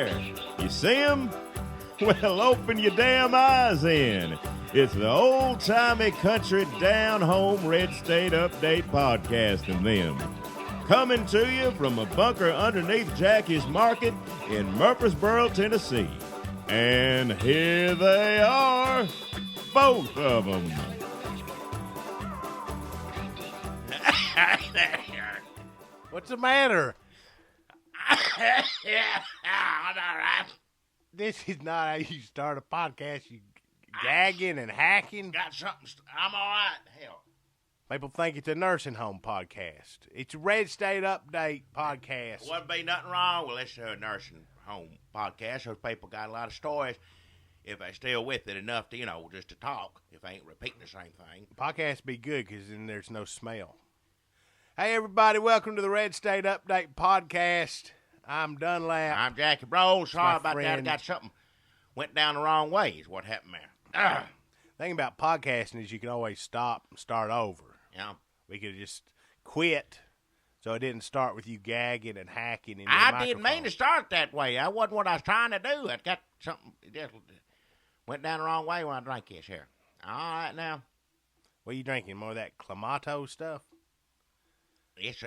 there. You see him? Well, open your damn eyes in. It's the old-timey country down-home red state update podcast and them. Coming to you from a bunker underneath Jackie's Market in Murfreesboro, Tennessee. And here they are, both of them. What's the matter? Yeah, I'm all right. This is not how you start a podcast. You gagging and hacking. Got something. I'm all right. Hell. People think it's a nursing home podcast. It's a Red State Update podcast. Wouldn't be nothing wrong with listening to a nursing home podcast. Those people got a lot of stories. If they still with it enough to, just to talk, if they ain't repeating the same thing. Podcast be good because then there's no smell. Hey, everybody. Welcome to the Red State Update podcast. I'm Dunlap. I'm Jackie Bro. Sorry about that. I friend. got something. Went down the wrong way is what happened there. Thing about podcasting is you can always stop and start over. Yeah. We could just quit so it didn't start with you gagging and hacking. Into I the didn't mean microphone. to start that way. That wasn't what I was trying to do. I got something. It just went down the wrong way when I drank this here. All right now. What are you drinking? More of that Clamato stuff? It's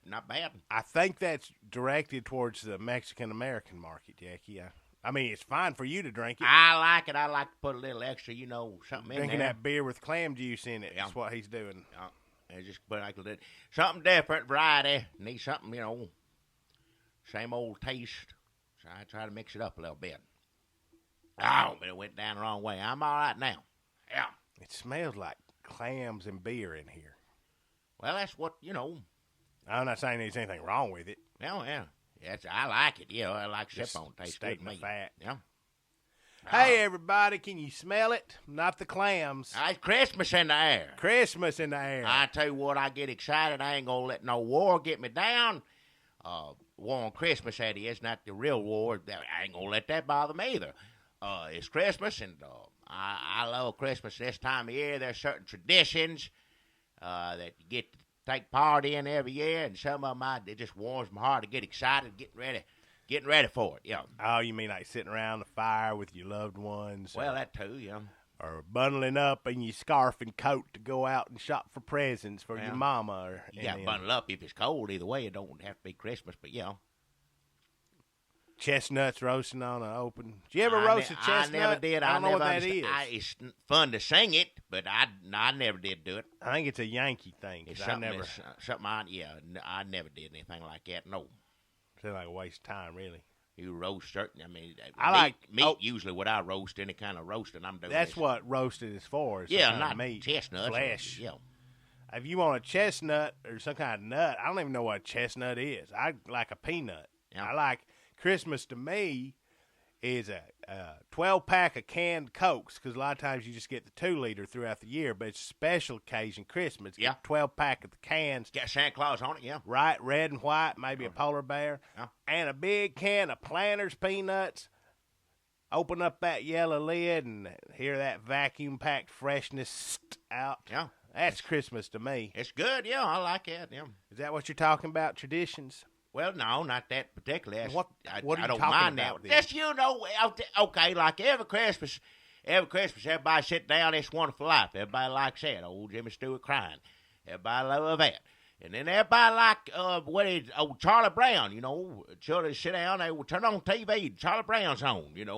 not bad. I think that's directed towards the Mexican-American market, Jackie. I mean, it's fine for you to drink it. I like it. I like to put a little extra, something in Drinking there. that beer with clam juice in it. Yeah. That's what he's doing. And just put like a little, something different, variety. Need something, same old taste. So I try to mix it up a little bit. Oh, but it went down the wrong way. I'm all right now. Yeah. It smells like clams and beer in here. Well, that's what, I'm not saying there's anything wrong with it. Well, yeah. I like it. Yeah, I like Just sip on taste steak good and meat. fat. Yeah. Hey, everybody, can you smell it? Not the clams. It's Christmas in the air. Christmas in the air. I tell you what, I get excited. I ain't gonna let no war get me down. War on Christmas, that is, not the real war. I ain't gonna let that bother me either. It's Christmas, and I love Christmas this time of year. There's certain traditions that you get to take part in every year, and some of them, it just warms my heart to get excited, getting ready for it. Yeah. Oh, you mean like sitting around the fire with your loved ones? Well, that too. Yeah. Or bundling up in your scarf and coat to go out and shop for presents for your mama. Or You got to bundle up if it's cold. Either way, it don't have to be Christmas, but chestnuts roasting on an open. Did you ever roast a chestnut? I never did. I don't know what that is. It's fun to sing it, but I never did do it. I think it's a Yankee thing. It's I something, never. I never did anything like that. No. Seems like a waste of time, really. You roast certain. I mean, I like meat. Usually, when I roast any kind of roasting, I'm doing. That's what roasted is for. Is not meat, chestnuts. flesh. Yeah. If you want a chestnut or some kind of nut, I don't even know what a chestnut is. I like a peanut. Yeah. I like Christmas to me is a 12-pack of canned Cokes, because a lot of times you just get the 2-liter throughout the year, but it's a special occasion, Christmas. Yeah. 12-pack of the cans. Got Santa Claus on it, yeah. Right, red and white, maybe a polar bear. Yeah. And a big can of Planters peanuts. Open up that yellow lid and hear that vacuum-packed freshness out. Yeah. That's Christmas to me. It's good, yeah. I like it, yeah. Is that what you're talking about, traditions? Well, no, not that particularly. What are you I don't talking mind about that. then? Just, okay, like every Christmas, everybody sit down, it's wonderful life. Everybody likes that. Old Jimmy Stewart crying. Everybody love that. And then everybody like, old Charlie Brown, children sit down, they will turn on TV, Charlie Brown's on, and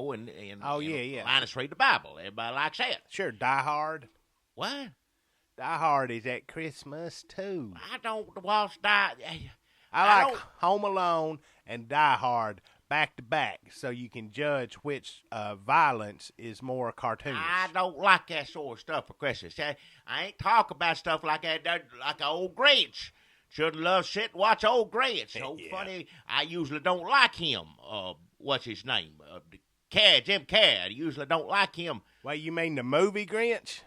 Oh, yeah. Linus read the Bible. Everybody likes that. Sure, Die Hard. What? Die Hard is at Christmas, too. I don't watch that. I like Home Alone and Die Hard back to back, so you can judge which violence is more cartoonish. I don't like that sort of stuff for Christmas. I ain't talk about stuff like that, like old Grinch. Children love sit and watch old Grinch. So Yeah. funny. I usually don't like him. What's his name? Jim Carrey. I usually don't like him. Wait, you mean the movie Grinch?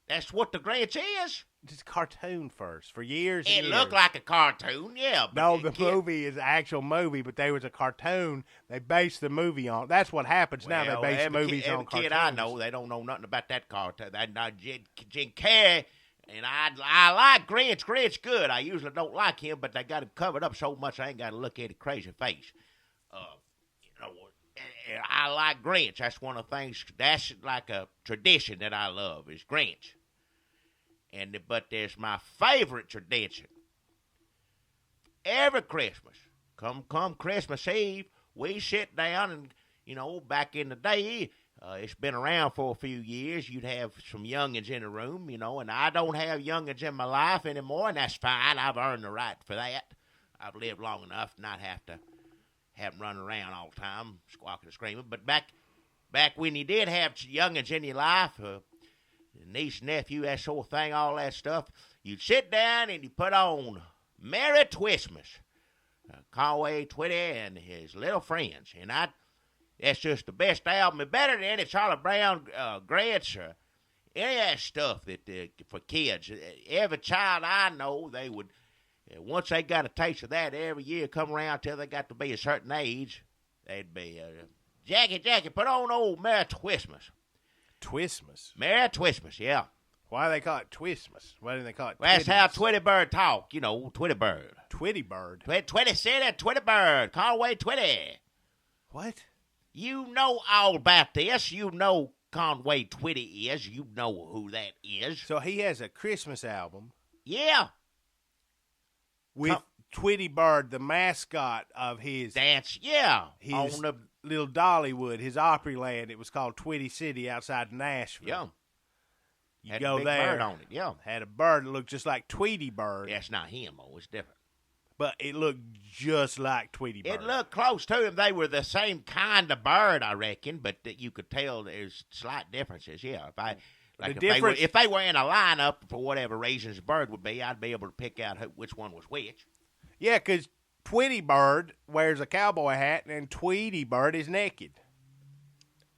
That's what the Grinch is. It's a cartoon first for years and It years. looked like a cartoon, yeah. But No, it the can't- movie is an actual movie, but there was a cartoon. They based the movie on. That's what happens now. Well, They base every movies kid, on every cartoons. kid I know, they don't know nothing about that cartoon. That Jim Carrey, and I like Grinch. Grinch good. I usually don't like him, but they got him covered up so much I ain't got to look at his crazy face. I like Grinch. That's one of the things. That's like a tradition that I love is Grinch. But there's my favorite tradition. Every Christmas, come Christmas Eve, we sit down and back in the day, it's been around for a few years. You'd have some youngins in the room, and I don't have youngins in my life anymore, and that's fine. I've earned the right for that. I've lived long enough to not have them running around all the time, squawking and screaming. But back when you did have youngins in your life, niece, nephew, that sort of thing, all that stuff, you'd sit down and you put on Merry Twistmas, Conway, Twitty, and his little friends. And that's just the best album. It's better than any Charlie Brown, Grinch, or any of that stuff that for kids. Every child I know, they would, once they got a taste of that, every year come around till they got to be a certain age, they'd be, Jackie, put on old Merry Twistmas. Twistmas? Merry Twistmas, yeah. Why do they call it Twistmas? Why didn't they call it Well, that's how Twitmas? Twitty Bird talk, Twitty Bird. Twitty Bird? Twitty City, Twitty Bird, Conway, Twitty. What? You know all about this. You know Conway Twitty is. You know who that is. So he has a Christmas album. Yeah. With Twitty Bird, the mascot of his Dance, yeah. his On the, little Dollywood, his Opryland. It was called Twitty City outside Nashville. yeah. You Had go a big there. bird on it, yeah. Had a bird that looked just like Tweety Bird. That's not him, though. It's different. But it looked just like Tweety Bird. It looked close to him. They were the same kind of bird, I reckon, but you could tell there's slight differences. Yeah, if they were in a lineup for whatever reasons the bird would be, I'd be able to pick out which one was which. Yeah, because Tweety Bird wears a cowboy hat and Tweety Bird is naked.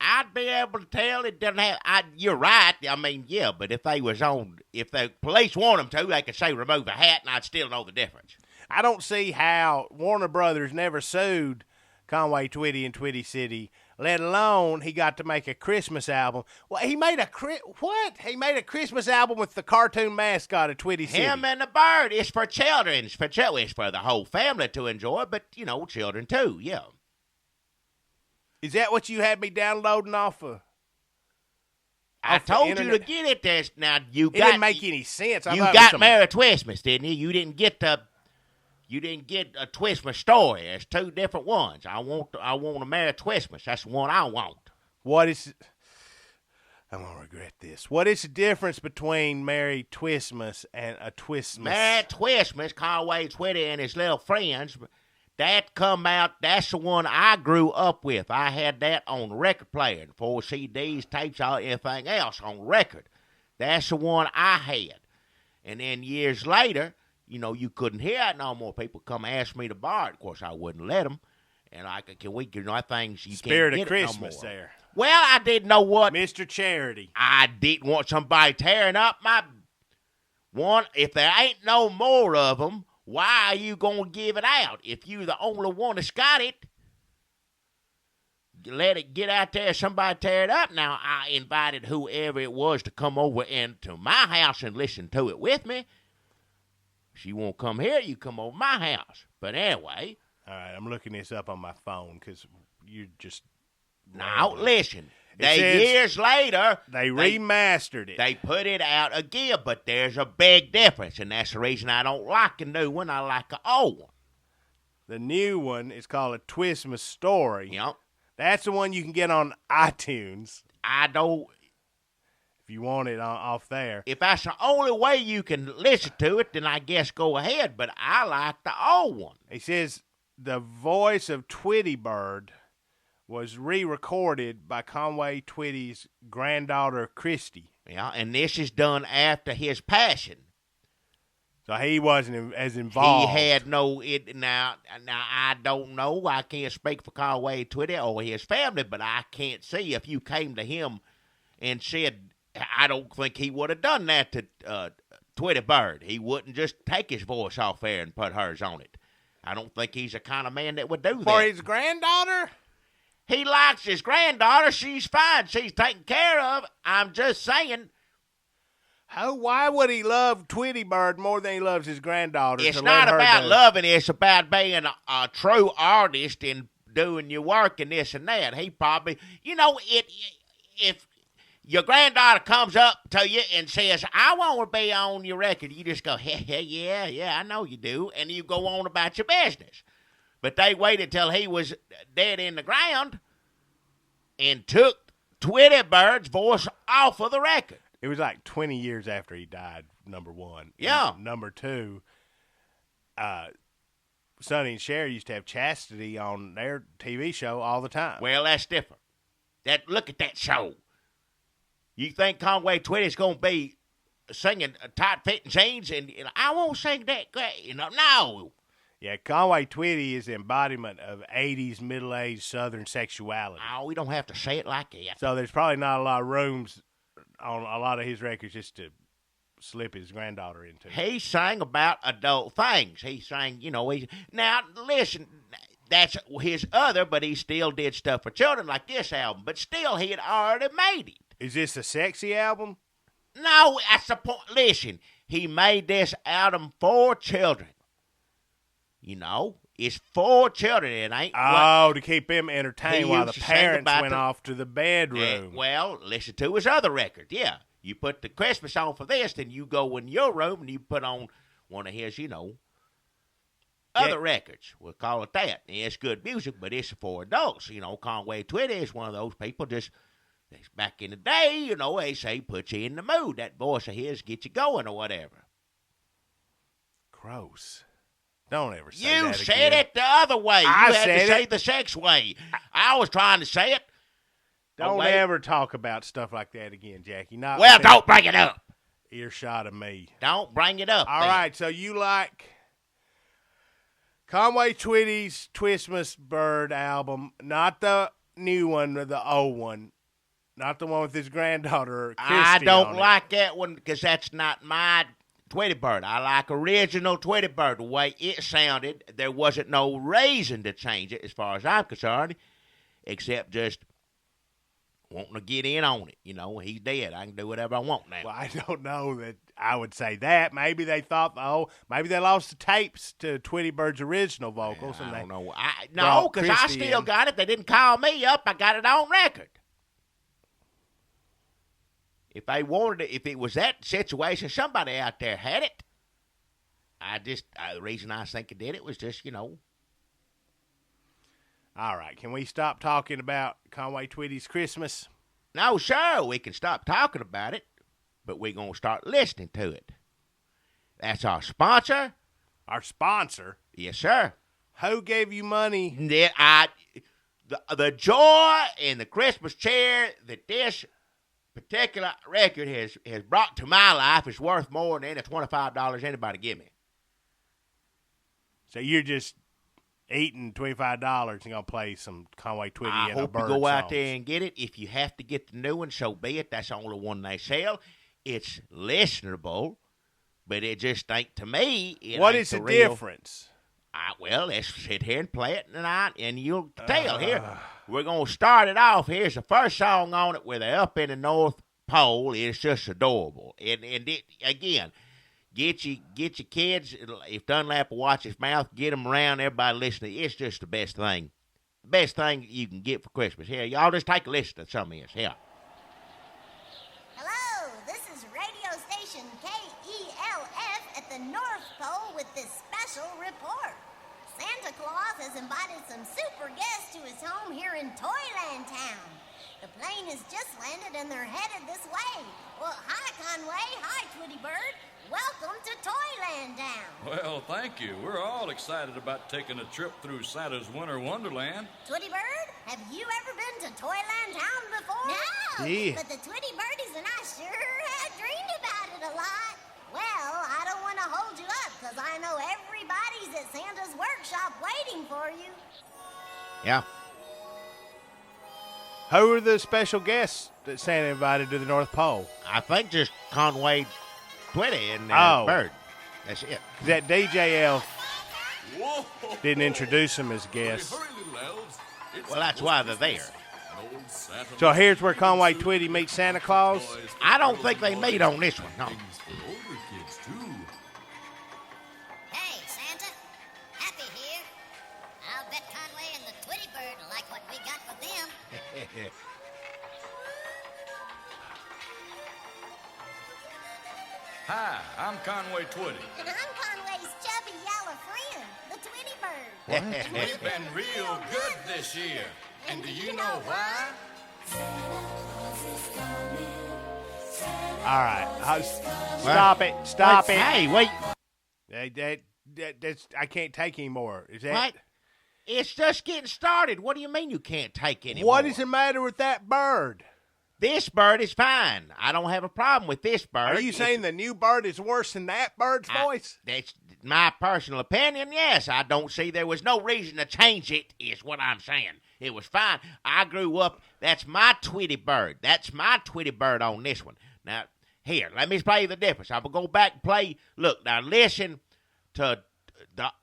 I'd be able to tell it doesn't have. You're right. I mean, yeah, but if the police want them to, they could say remove a hat, and I'd still know the difference. I don't see how Warner Brothers never sued Conway Twitty and Twitty City, let alone he got to make a Christmas album. Well, he made a Christmas album with the cartoon mascot of Twitty City. Him and the bird. It's for children. It's for the whole family to enjoy, but children too. Yeah. Is that what you had me downloading off of? I told you to internet? get it there. Now you got. It didn't make any sense. You got Merry Twistmas, didn't you? You didn't get a Twistmas story. There's two different ones. I want a Merry Twistmas. That's the one I want. I'm gonna regret this. What is the difference between Merry Twistmas and a Twistmas? Merry Twistmas, Conway Twitty and his little friends. That come out, that's the one I grew up with. I had that on the record player, 4 CDs, tapes, everything else on record. That's the one I had. And then years later, you couldn't hear it no more. People come ask me to borrow it. Of course, I wouldn't let them. And things you Spirit can't of get it Christmas no more. there. Well, I didn't know what. Mr. Charity. I didn't want somebody tearing up my one. If there ain't no more of them, why are you going to give it out? If you're the only one that's got it, let it get out there, somebody tear it up. Now, I invited whoever it was to come over into my house and listen to it with me. If you won't come here, you come over my house. But anyway. All right, I'm looking this up on my phone because you're just... Now, listen. Years later, they remastered it. They put it out again, but there's a big difference, and that's the reason I don't like the new one. I like the old one. The new one is called A Twistmas Story. Yep. That's the one you can get on iTunes. I don't... If you want it off there. If that's the only way you can listen to it, then I guess go ahead, but I like the old one. He says the voice of Twitty Bird was re-recorded by Conway Twitty's granddaughter, Christy. Yeah, and this is done after his passing. So he wasn't as involved. He had no... Now, I don't know. I can't speak for Conway Twitty or his family, but I can't see if you came to him and said, I don't think he would have done that to Twitty Bird. He wouldn't just take his voice off there and put hers on it. I don't think he's the kind of man that would do that. For his granddaughter? He likes his granddaughter. She's fine. She's taken care of. I'm just saying. Why would he love Twitty Bird more than he loves his granddaughter? It's not about loving. It's about being a true artist and doing your work and this and that. He probably, if your granddaughter comes up to you and says, I want to be on your record, you just go, yeah, I know you do, and you go on about your business. But they waited till he was dead in the ground and took Twitty Bird's voice off of the record. It was like 20 years after he died, number one. Yeah. And number two, Sonny and Cher used to have Chastity on their TV show all the time. Well, that's different. Look at that show. You think Conway Twitty's going to be singing tight-fitting jeans and I won't sing that great. No. Yeah, Conway Twitty is the embodiment of 80s middle-aged Southern sexuality. Oh, we don't have to say it like that. So there's probably not a lot of rooms on a lot of his records just to slip his granddaughter into. He sang about adult things. He sang, now, listen, that's his other, but he still did stuff for children like this album. But still, he had already made it. Is this a sexy album? No, that's the point. Listen, he made this album for children. It's for children. It ain't. To keep them entertained He while the used to sing parents about went off to the bedroom. Well, listen to his other record. Yeah, you put the Christmas on for this, then you go in your room and you put on one of his, other records. We'll call it that. It's good music, but it's for adults. Conway Twitty is one of those people just. Back in the day, they say put you in the mood. That voice of his get you going or whatever. Gross. Don't ever say you that said again. it the other way. I You had said to say it. the sex way. I was trying to say it. Don't ever talk about stuff like that again, Jackie. Not Well, within don't bring it up. earshot of me. Don't bring it up. All right, so you like Conway Twitty's Twismas Bird album, not the new one, the old one. Not the one with his granddaughter, Christy. I don't on like that one because that's not my Twitty Bird. I like original Twitty Bird. The way it sounded, there wasn't no reason to change it as far as I'm concerned, except just wanting to get in on it. He's dead. I can do whatever I want now. Well, I don't know that I would say that. Maybe they thought, maybe they lost the tapes to Twitty Bird's original vocals. I and don't know. brought No, because I Christy still in. got it. They didn't call me up. I got it on record. If they wanted it, if it was that situation, somebody out there had it. The reason I think it did it was just, All right, can we stop talking about Conway Twitty's Christmas? No, sure, we can stop talking about it, but we're going to start listening to it. That's our sponsor. Our sponsor? Yes, sir. Who gave you money? The joy in the Christmas cheer that this particular record has brought to my life is worth more than any $25 anybody give me. So you're just eating $25 and going to play some Conway Twitty I and a hope Bird you go out songs. there and get it. If you have to get the new one, so be it. That's the only one they sell. It's listenable, but it just ain't, to me, What is the difference? Well, let's sit here and play it tonight, and you'll tell. Here, we're going to start it off. Here's the first song on it where they're up in the North Pole. It's just adorable. And it, again, get your kids. If Dunlap will watch his mouth, get them around. Everybody listening. It's just the best thing. The best thing you can get for Christmas. Here, y'all just take a listen to some of this. Here. Hello, this is radio station KELF at the North Pole with this special report. Santa Claus has invited some super guests to his home here in Toyland town. The plane has just landed and they're headed this way. Well, hi, Conway. Hi, Twitty Bird. Welcome to Toyland town. Well, thank you. We're all excited about taking a trip through Santa's Winter Wonderland. Twitty Bird, have you ever been to Toyland town before? No, Yeah. but the Twitty Birdies and I sure have dreamed about it a lot. Well, I don't want to hold you up because I know everybody's at Santa's workshop waiting for you. Yeah. Who are the special guests that Santa invited to the North Pole? I think just Conway Twitty and Oh. Bird. That's it. That DJ Elf didn't introduce them as guests. Well, that's why they're there. So here's where Conway Twitty meets Santa Claus. I don't think they meet on this one, no. Hey, Santa. Happy here. I'll bet Conway and the Twitty Bird Hi, I'm Conway Twitty. And I'm Conway's chubby yellow friend, the Twitty Bird. We've been real good this year. And do you know why? All right. Stop it. Stop it. Hey, wait. That's, I can't take anymore. Is that What? It's just getting started. What do you mean you can't take anymore? What is the matter with that bird? This bird is fine. I don't have a problem with this bird. Are you saying the new bird is worse than that bird's voice? That's my personal opinion, yes. I don't see there was no reason to change it, is what I'm saying. It was fine. I grew up. That's my Twitty Bird. That's my Twitty Bird on this one. Now, here, let me play the difference. I will go back and play. Look, now listen to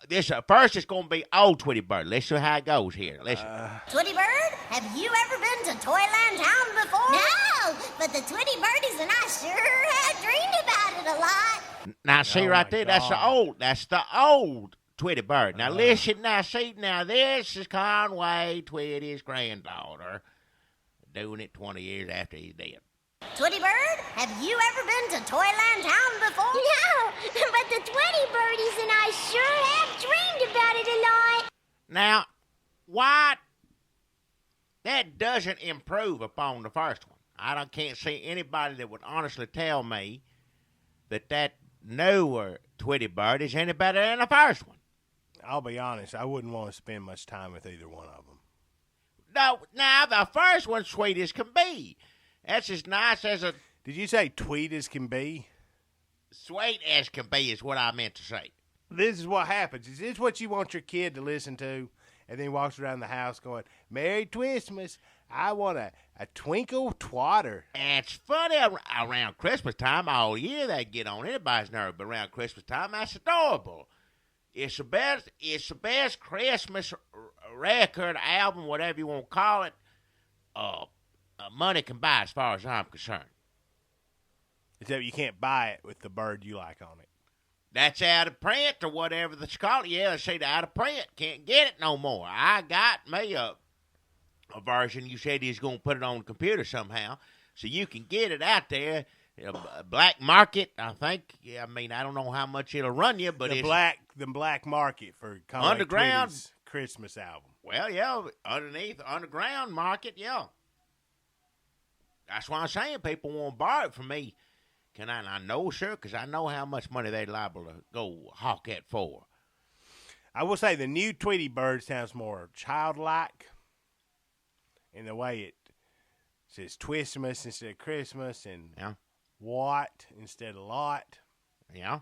this. First, it's going to be old Twitty Bird. Listen to how it goes here. Listen. Twitty Bird, have you ever been to Toyland Town before? No, but the Twitty Birdies and I sure have dreamed about it a lot. Now, see right there, that's the old Twitty Bird. Now, listen, now, this is Conway Twitty's granddaughter doing it 20 years after he's dead. Twitty Bird, have you ever been to Toyland Town before? No, but the Twitty Birdies and I sure have dreamed about it a lot. Now, what? That doesn't improve upon the first one. Can't see anybody that would honestly tell me that newer Twitty Bird is any better than the first one. I'll be honest, I wouldn't want to spend much time with either one of them. No, now the first one's sweet as can be. That's as nice as a... Did you say tweet as can be? Sweet as can be is what I meant to say. This is what happens. Is this what you want your kid to listen to? And then he walks around the house going, Merry Twistmas, I want a twinkle twatter. And it's funny, around Christmas time, all year they get on anybody's nerve, but around Christmas time, that's adorable. It's the best Christmas record, album, whatever you want to call it, money can buy as far as I'm concerned. Except you can't buy it with the bird you like on it. That's out of print or whatever that's called. Yeah, see, out of print. Can't get it no more. I got me a version. You said he's going to put it on the computer somehow, so you can get it out there. Black market, I think. Yeah, I mean, I don't know how much it'll run you, but the black market for Conway underground Twitty's Christmas album. Well, yeah, underground market, yeah. That's why I'm saying people won't borrow it from me. Can I know, sir? Because I know how much money they're liable to go hawk it for. I will say the new Twitty Bird sounds more childlike in the way it says Twismas instead of Christmas and what instead of lot. Yeah.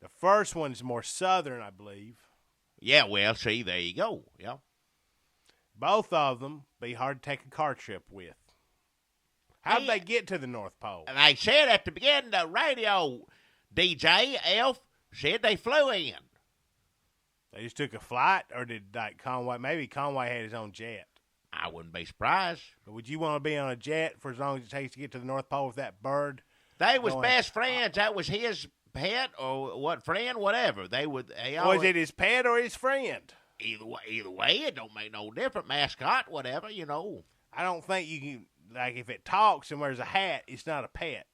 The first one's more southern, I believe. Yeah, well, see, there you go. Yeah. Both of them be hard to take a car trip with. How'd they get to the North Pole? They said at the beginning, the radio DJ, Elf, said they flew in. They just took a flight, or did Conway? Maybe Conway had his own jet. I wouldn't be surprised. But would you want to be on a jet for as long as it takes to get to the North Pole with that bird? They was best friends. That was his pet or what friend, whatever. They would. Was it his pet or his friend? Either way, it don't make no difference. Mascot, whatever, you know. I don't think you can. Like, if it talks and wears a hat, it's not a pet.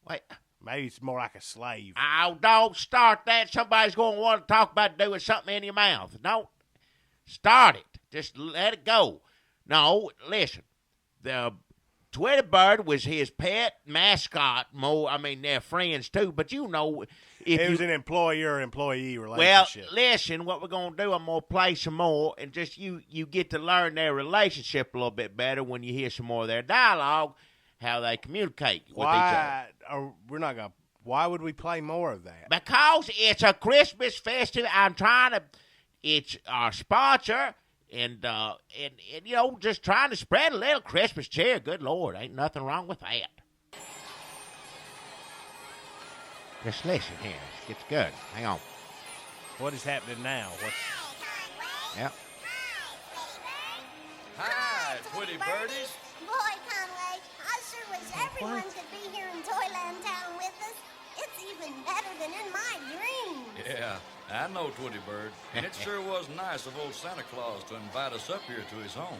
Wait. Maybe it's more like a slave. Oh, don't start that. Somebody's going to want to talk about doing something in your mouth. Don't start it. Just let it go. No, listen. The Twitty Bird was his pet mascot. They're friends, too. But, you know, it was an employer-employee relationship. Well, listen, what we're going to do, I'm going to play some more, and just you get to learn their relationship a little bit better when you hear some more of their dialogue, how they communicate with each other. Why would we play more of that? Because it's a Christmas festival. It's our sponsor, and you know, just trying to spread a little Christmas cheer. Good Lord, ain't nothing wrong with that. Just listen here. It's good. Hang on. What is happening now? Yep. Hi, Twitty Birdies. Boy, Conway, I sure wish everyone could be here in Toyland Town with us. It's even better than in my dreams. Yeah, I know Twitty Bird. And it sure was nice of old Santa Claus to invite us up here to his home.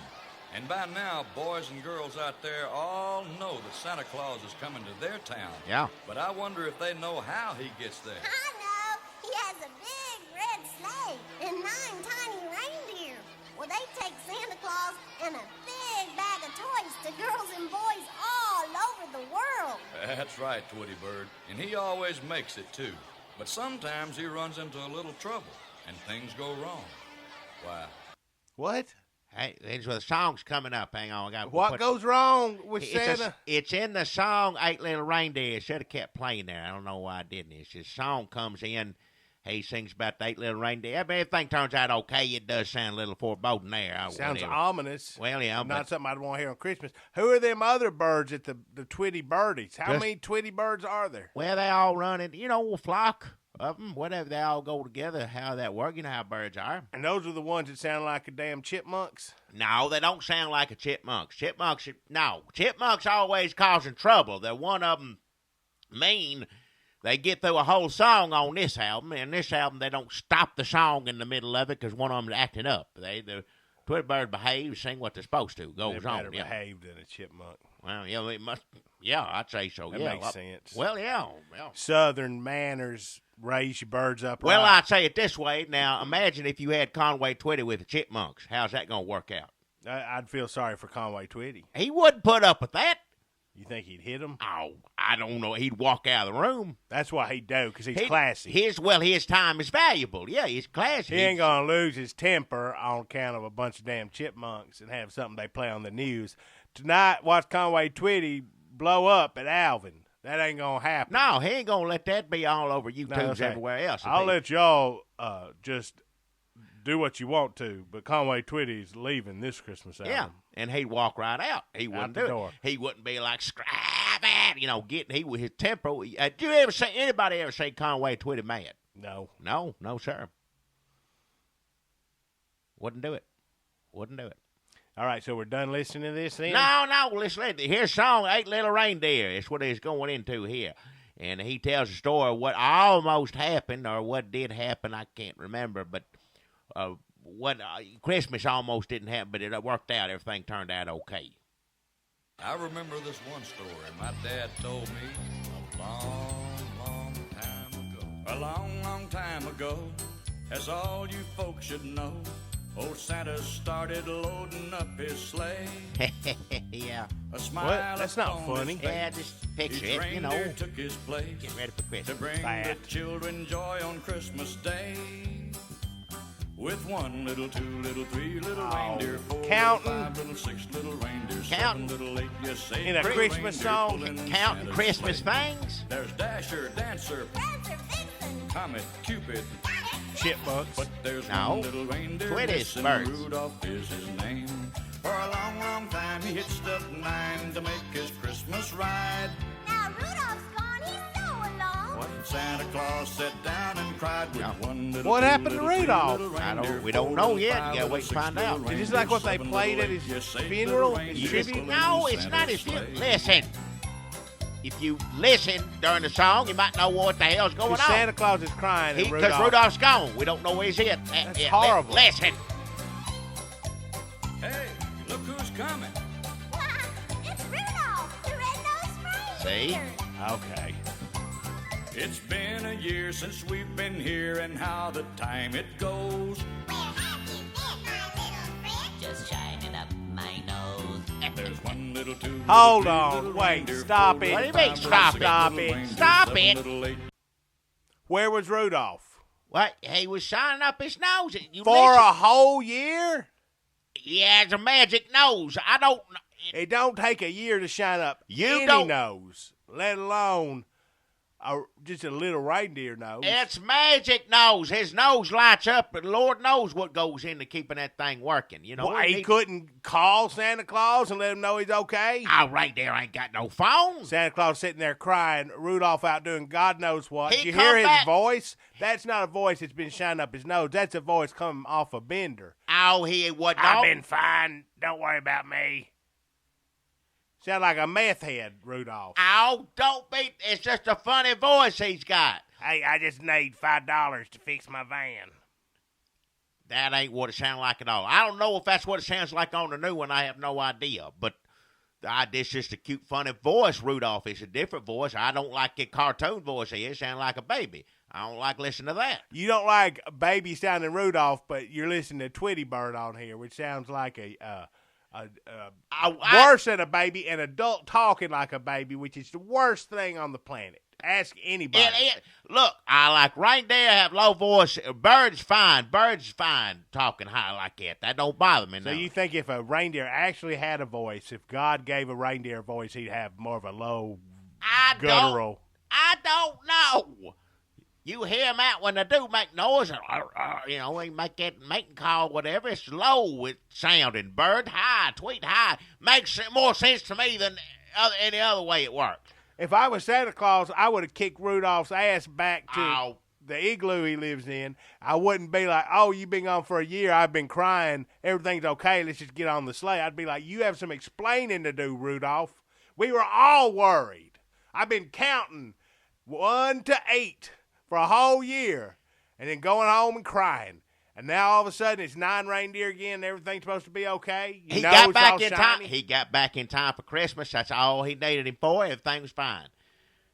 And by now, boys and girls out there all know that Santa Claus is coming to their town. Yeah. But I wonder if they know how he gets there. I know. He has a big red sleigh and 9 tiny reindeer. Well, they take Santa Claus and a big bag of toys to girls and boys all over the world. That's right, Twitty Bird. And he always makes it, too. But sometimes he runs into a little trouble, and things go wrong. Why? What? Hey, that's where the song's coming up. Hang on. What goes wrong with Santa? It's in the song 8 Little Reindeer. It should have kept playing there. I don't know why I didn't. It's his song comes in. He sings about the 8 Little Reindeer. I mean, if everything turns out okay, it does sound a little foreboding there. Sounds whatever. ominous. Well, yeah. Not something I'd want to hear on Christmas. Who are them other birds at the Twitty Birdies? How many Twitty Birds are there? Well, they all run in, a flock of them, whatever. They all go together. How that work? You know how birds are. And those are the ones that sound like a damn chipmunks? No, they don't sound like a chipmunks. Chipmunks always causing trouble. They're one of them mean. They get through a whole song on this album, and this album they don't stop the song in the middle of it because one of them's acting up. The Twitty Bird behaves, sing what they're supposed to, goes They're better on. behaved than a chipmunk. Well, yeah, it must. Yeah, I'd say so. That yeah, makes sense. Well, yeah. Southern manners raise your birds up. Well, right. I'd say it this way. Now, imagine if you had Conway Twitty with the chipmunks. How's that going to work out? I'd feel sorry for Conway Twitty. He wouldn't put up with that. You think he'd hit him? Oh, I don't know. He'd walk out of the room. That's why he'd do, because he's classy. His time is valuable. Yeah, he's classy. He ain't going to lose his temper on account of a bunch of damn chipmunks and have something they play on the news. Tonight, watch Conway Twitty blow up at Alvin. That ain't going to happen. No, he ain't going to let that be all over YouTube's everywhere else. I'll let y'all just do what you want to, but Conway Twitty's leaving this Christmas album. Yeah, and he'd walk right out. He wouldn't do it. He wouldn't be like, scrap it, his temper. Did you ever say, anybody ever say Conway Twitty mad? No. No, sir. Wouldn't do it. All right, so we're done listening to this then? No, listen. Here's song 8 Little Reindeer. It's what he's going into here. And he tells a story of what almost happened or what did happen. I can't remember, but Christmas almost didn't happen, but it worked out. Everything turned out okay. I remember this one story my dad told me a long time ago. As all you folks should know, old Santa started loading up his sleigh. Yeah. A smile What? That's not upon funny. his face. Yeah, just picture Each it, reindeer took his place Get ready for to Christmas. bring Fat. the children joy on Christmas Day. With 1 little, 2 little, 3 little reindeer, 4 Counting. little, 5 little, 6 little reindeer, Counting. 7 little, 8, yes, 8 In a great Christmas reindeer song, pulling Counting Santa's Christmas sleigh. things. There's Dasher, Dancer, Prancer, Vixen, Comet, Cupid, Chipmunks. but there's No. 1 little reindeer Twitty's missing. birds. Rudolph is his name. For a long, long time he hitched up 9 to make his Christmas ride. Now Rudolph's gone, he's so alone. Santa Claus sat down and cried with Yeah. 1 little, What 2 happened to little, 3 Rudolph? little I don't- reindeer, we don't 4 know little, yet. 5 You gotta little, wait to 6 find little out. Is this reindeer, like what they 7 played little, at his 8, yes, 8 funeral? little His reindeer tribute? pulling No, it's not Santa's his sleigh. Listen. If you listen during the song, you might know what the hell's going on. Santa Claus is crying and Because Rudolph. Rudolph's gone. We don't know where he's at. That's horrible. Listen. Hey, look who's coming. Why, it's Rudolph, the red-nosed See? reindeer. Okay. It's been a year since we've been here, and how the time it goes. Where have you been, my little friend? Just shining up my nose. There's 1 little, 2 little, Hold 3 on, little wait, reindeer, stop 4 it. little, What do you mean, 5 little, stop 6 it? little Stop it. reindeer, Stop 7 it. little, 8. Where was Rudolph? What? He was shining up his nose. You For listen. a whole year? He has a magic nose. I don't know. It don't take a year to shine up You any don't- nose, let alone just a little reindeer nose. It's magic nose. His nose lights up, but Lord knows what goes into keeping that thing working. You know, Well, he couldn't call Santa Claus and let him know he's okay? Oh, right there ain't got no phone. Santa Claus sitting there crying, Rudolph out doing God knows what. He You come hear his back- voice? That's not a voice that's been shining up his nose. That's a voice coming off a bender. Oh, he wasn't. I've been fine. Don't worry about me. Sound like a meth head, Rudolph. Oh, don't be. It's just a funny voice he's got. Hey, I just need $5 to fix my van. that ain't what it sounds like at all. I don't know if that's what it sounds like on the new one. I have no idea. But it's just a cute, funny voice, Rudolph. It's a different voice. I don't like the cartoon voice. It sounds like a baby. I don't like listening to that. You don't like a baby sounding Rudolph, but you're listening to Twitty Bird on here, which sounds like worse than a baby, an adult talking like a baby, which is the worst thing on the planet. Ask anybody. Look, I like reindeer have low voice. Birds fine talking high like that. That don't bother me. So you think if a reindeer actually had a voice, if God gave a reindeer a voice, he'd have more of a low, guttural? I don't know. You hear them out when they do make noise, they make that mating call, whatever. It's low with sounding. Bird high, tweet high. Makes more sense to me than any other way it works. If I was Santa Claus, I would have kicked Rudolph's ass back to the igloo he lives in. I wouldn't be like, oh, you've been gone for a year. I've been crying. Everything's okay. Let's just get on the sleigh. I'd be like, you have some explaining to do, Rudolph. We were all worried. I've been counting 1 to 8 for a whole year and then going home and crying. And now all of a sudden it's 9 reindeer again and everything's supposed to be okay. He got back in time. He got back in time for Christmas. That's all he needed him for. Everything was fine.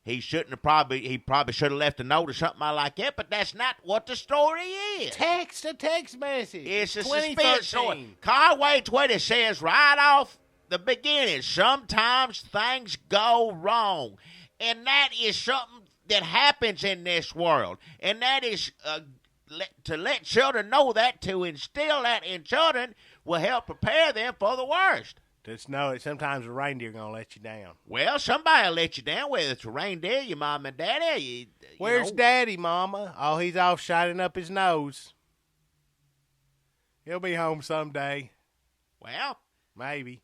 He probably should have left a note or something like that, but that's not what the story is. A text message. It's a suspense story. Conway Twitty says right off the beginning, sometimes things go wrong. And that is something that happens in this world. And that is to let children know that, to instill that in children, will help prepare them for the worst. Just know that sometimes a reindeer going to let you down. Well, somebody will let you down, whether it's a reindeer, your mom and daddy. Where's Daddy, Mama? Oh, he's off shining up his nose. He'll be home someday. Well, maybe.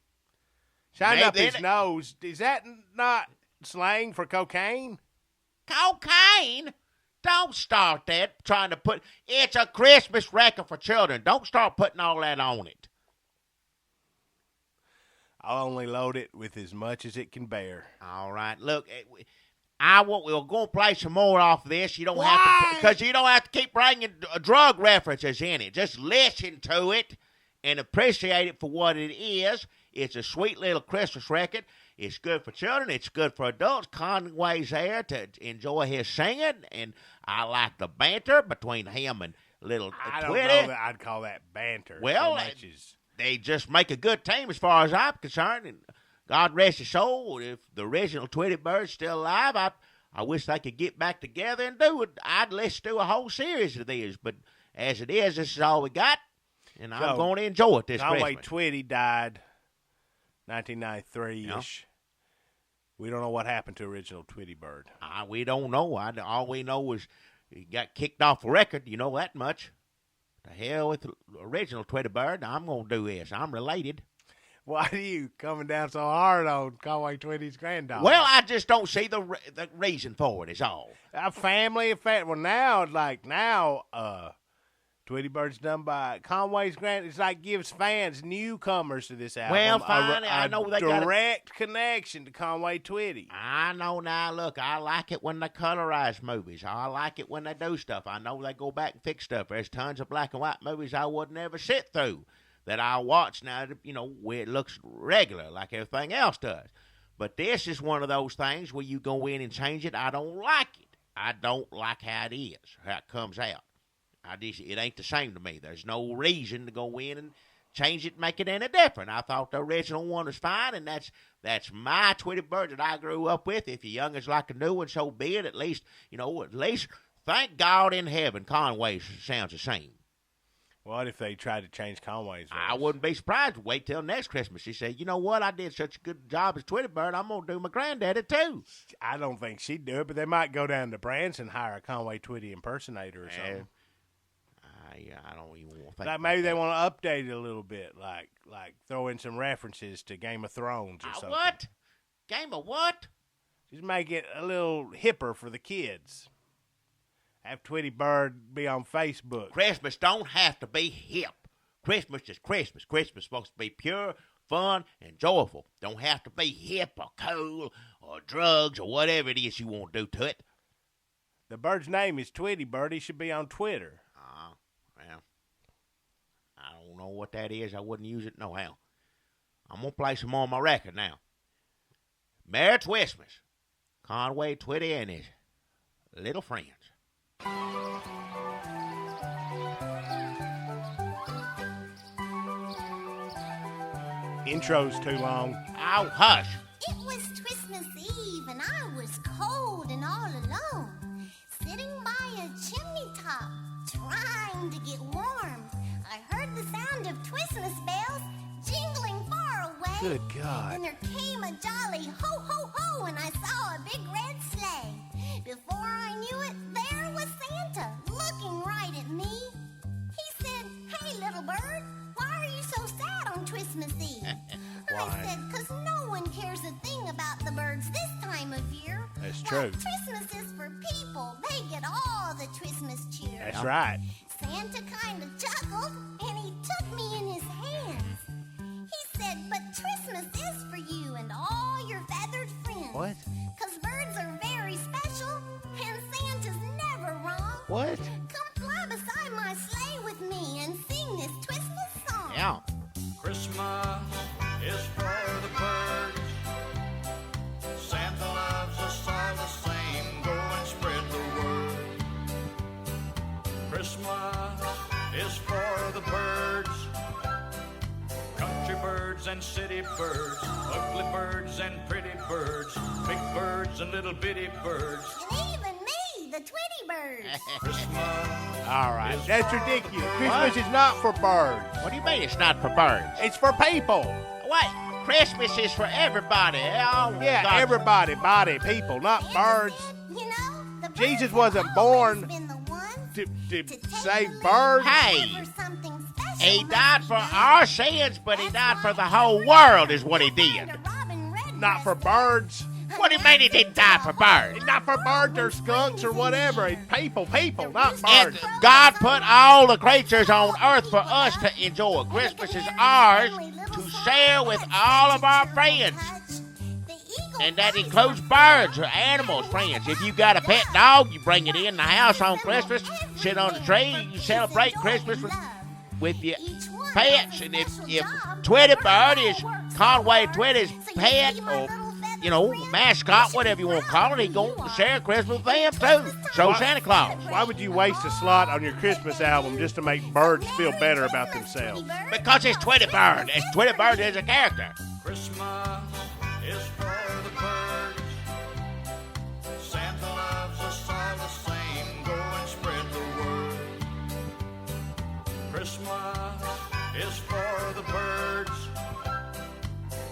Shining up his nose. Is that not slang for cocaine? Cocaine? Don't start that trying to put... It's a Christmas record for children. Don't start putting all that on it. I'll only load it with as much as it can bear. All right. Look, we're going to play some more off of this. You don't have to... Because you don't have to keep bringing drug references in it. Just listen to it and appreciate it for what it is. It's a sweet little Christmas record. It's good for children. It's good for adults. Conway's there to enjoy his singing, and I like the banter between him and little Twitty. I don't know that I'd call that banter. Well, they just make a good team as far as I'm concerned, and God rest his soul. If the original Twitty Bird's still alive, I wish they could get baback together and do it. Let's do a whole series of these, but as it is, this is all we got, and I'm going to enjoy it this Conway Christmas. Twitty died 1993-ish. We don't know what happened to original Twitty Bird. We don't know. All we know is he got kicked off the record. You know that much. The hell with the original Twitty Bird. I'm going to do this. I'm related. Why are you coming down so hard on Conway Twitty's granddaughter? Well, I just don't see the reason for it is all. A family affair. Well, now, Twitty Bird's done by Conway's grand. It's like gives fans, newcomers to this album, well, finally, I know they got direct connection to Conway Twitty. I know now. Look, I like it when they colorize movies. I like it when they do stuff. I know they go back and fix stuff. There's tons of black and white movies I would never sit through that I watch now, where it looks regular like everything else does. But this is one of those things where you go in and change it. I don't like it. I don't like how it is, how it comes out. It ain't the same to me. There's no reason to go in and change it and make it any different. I thought the original one was fine, and that's my Twitty Bird that I grew up with. If your youngins like a new one, so be it. At least thank God in heaven Conway sounds the same. What if they tried to change Conway's voice? I wouldn't be surprised. Wait till next Christmas. She said, you know what? I did such a good job as Twitty Bird. I'm going to do my granddaddy, too. I don't think she'd do it, but they might go down to Branson and hire a Conway Twitty impersonator or something. I don't even want to think. Like maybe they want to update it a little bit, like throw in some references to Game of Thrones or something. What? Game of what? Just make it a little hipper for the kids. Have Twitty Bird be on Facebook. Christmas don't have to be hip. Christmas is Christmas. Christmas is supposed to be pure, fun, and joyful. Don't have to be hip or cool or drugs or whatever it is you want to do to it. The bird's name is Twitty Bird. He should be on Twitter. Well, don't know what that is. I wouldn't use it no how. I'm going to play some more on my record now. Merry Twismas. Conway, Twitty, and his little friends. Intro's too long. Oh, hush. It was Twistmas Eve, and I was cold and all alone, sitting by a chimney top, trying to get warm. I heard the sound of Twistmas bells jingling far away. Good God. And there came a jolly ho, ho, ho, and I saw a big red sleigh. Before I knew it, there was Santa, looking right at me. He said, "Hey, little bird, why are you so sad on Twistmas Eve?" I said, "'Cause no one cares a thing about the birds this time of year." That's true. Christmas is for people. They get all the Twistmas cheer. That's right. Santa kind of chuckled, and he took me in his hands. He said, "But Twistmas is for you and all your feathered friends." What? 'Cause birds are very special, and Santa's never wrong. What? Come fly beside my sleigh with me and sing this Twistmas song. Yeah. Christmas is for the birds. Santa loves us all the same. Go and spread the word. Christmas is for the birds. Country birds and city birds. Ugly birds and pretty birds. Big birds and little bitty birds. And even me, the Twitty Bird. Christmas. All right. That's ridiculous. Christmas is not for birds. What do you mean it's not for birds? It's for people. What? Christmas is for everybody. Oh, Yeah, God. everybody, body, people, not birds. You know, the birds Jesus have wasn't always born been the ones To to take save the little birds. Hey. for something special. He died for must be. our sins, but he That's died for why the whole every world year is what he you'll did. find a robin redbreast Not for birds. What do you mean he didn't die for birds? It's not for birds or skunks or whatever. It's people, not And birds. God put all the creatures on earth for us to enjoy. Christmas is ours to share with all of our friends. And that includes birds or animals, friends. If you got a pet dog, you bring it in the house on Christmas, sit on the tree, you celebrate Christmas with your pets. And if Twitty Bird is Conway Twitty's pet or, you know, mascot, whatever you want to call it, he's going to share Christmas with them too. So Santa Claus. Why would you waste a slot on your Christmas album just to make birds feel better about themselves? Because it's Twitty Bird. It's Twitty Bird is a character. Christmas is for the birds. Santa loves us all the same. Go and spread the word. Christmas is for the birds.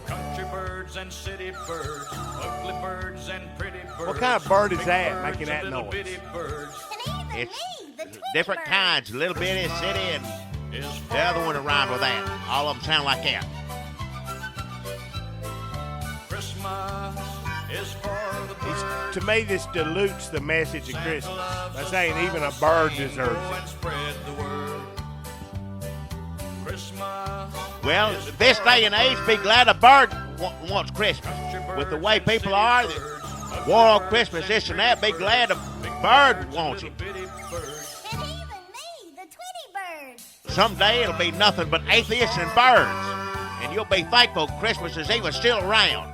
Country birds and city birds. Ugly birds and pretty birds. What kind of bird is Big that birds making that and little noise? bitty birds. And even It's me, the Twitty different Bird. kinds, little bitty, city, and Is the other one around with that. All of them sound like that. Christmas is for the birds. To me, this dilutes the message of Christmas by saying even a bird deserves Go it. and spread the word. Christmas. Well, this day and age, be glad a bird wants Christmas. With the way people are, the war on Christmas, this and that, be glad a bird wants it. And even me, the Twitty Bird. Someday it'll be nothing but atheists and birds. And you'll be thankful Christmas is even still around.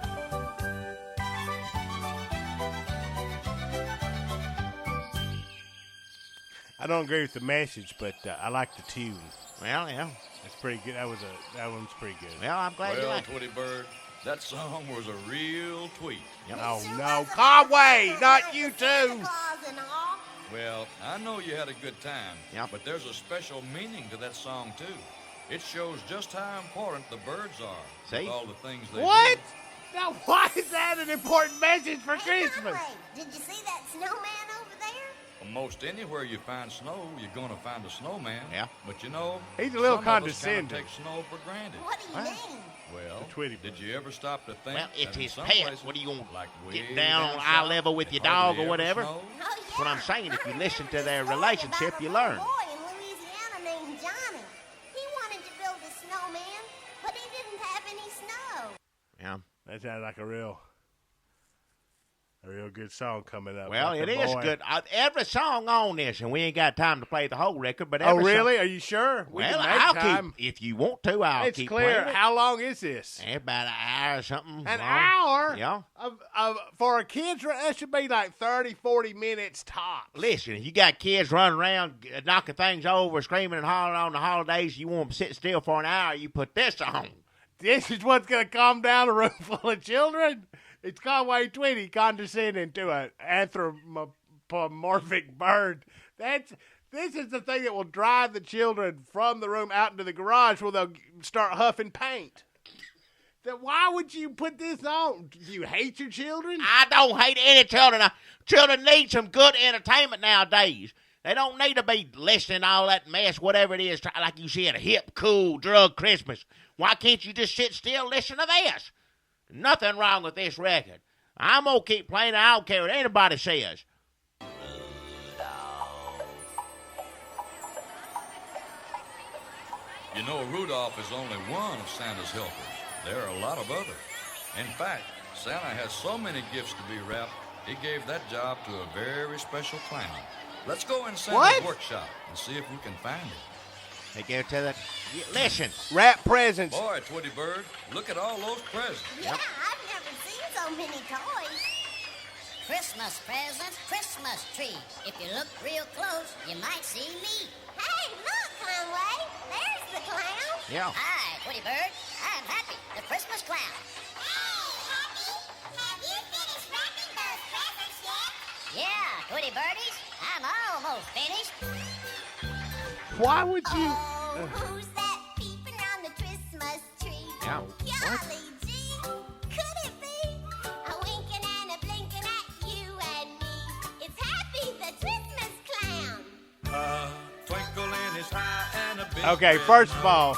I don't agree with the message, but I like the tune. Well, yeah. It's pretty good. That one's pretty good. Well, I'm glad you Well, like it. Twitty Bird, that song was a real tweet. Oh Sure no, was a Conway, bird not with you Santa too. Claus and all. Well, I know you had a good time, Yep. but there's a special meaning to that song, too. It shows just how important the birds are. See? With all the things they What? do. Now, why is that an important message for Hey, Christmas? Conway, did you see that snowman over there? Most anywhere you find snow, you're going to find a snowman. Yeah. But you know, He's a little some of us kinda condescending. take snow for granted. What do you mean? Well, The Twitty did Bird. you ever stop to think Well, it's that in his some pet. places, What are you gonna like get way down on eye south, level with it your hardly dog or ever whatever? snows? Oh, yeah. What I'm saying, if you listen to their Story relationship, about you a learn. little boy in Louisiana named Johnny. He wanted to build a snowman, but he didn't have any snow. Yeah. That sounds like a real A real good song coming up. Well, Like it the is boy. good. Every song on this, and we ain't got time to play the whole record, but Oh, every really? Song, Are you sure? We well, can make I'll time. keep. If you want to, I'll It's keep clear. playing it. How long is this? About an hour or something. An long. hour? Yeah. For a kid's, that should be like 30, 40 minutes tops. Listen, if you got kids running around knocking things over, screaming and hollering on the holidays, you want them to sit still for an hour, you put this on. This is what's going to calm down a room full of children? It's Conway Twitty condescending to an anthropomorphic bird. This is the thing that will drive the children from the room out into the garage where they'll start huffing paint. Then why would you put this on? Do you hate your children? I don't hate any children. Children need some good entertainment nowadays. They don't need to be listening to all that mess, whatever it is, like you said, a hip, cool, drug Christmas. Why can't you just sit still and listen to this? Nothing wrong with this record. I'm going to keep playing. I don't care what anybody says. You know, Rudolph is only one of Santa's helpers. There are a lot of others. In fact, Santa has so many gifts to be wrapped, he gave that job to a very special clown. Let's go in Santa's What? workshop and see if we can find him. They go to the... Listen. Wrap presents. Boy, Twitty Bird, look at all those presents. Yeah, I've never seen so many toys. Christmas presents, Christmas tree. If you look real close, you might see me. Hey, look, Conway. There's the clown. Yeah. Hi, Twitty Bird. I'm Happy, the Christmas clown. Hey, Happy. Have you finished wrapping those presents yet? Yeah, Twitty Birdies, I'm almost finished. Why would you? Oh, who's that peeping on the Twistmas tree? Yeah. Golly gee, could it be? A winking and a blinking at you and me. It's Happy, the Twistmas clown. Twinkle in his eye and a big Okay, first of all,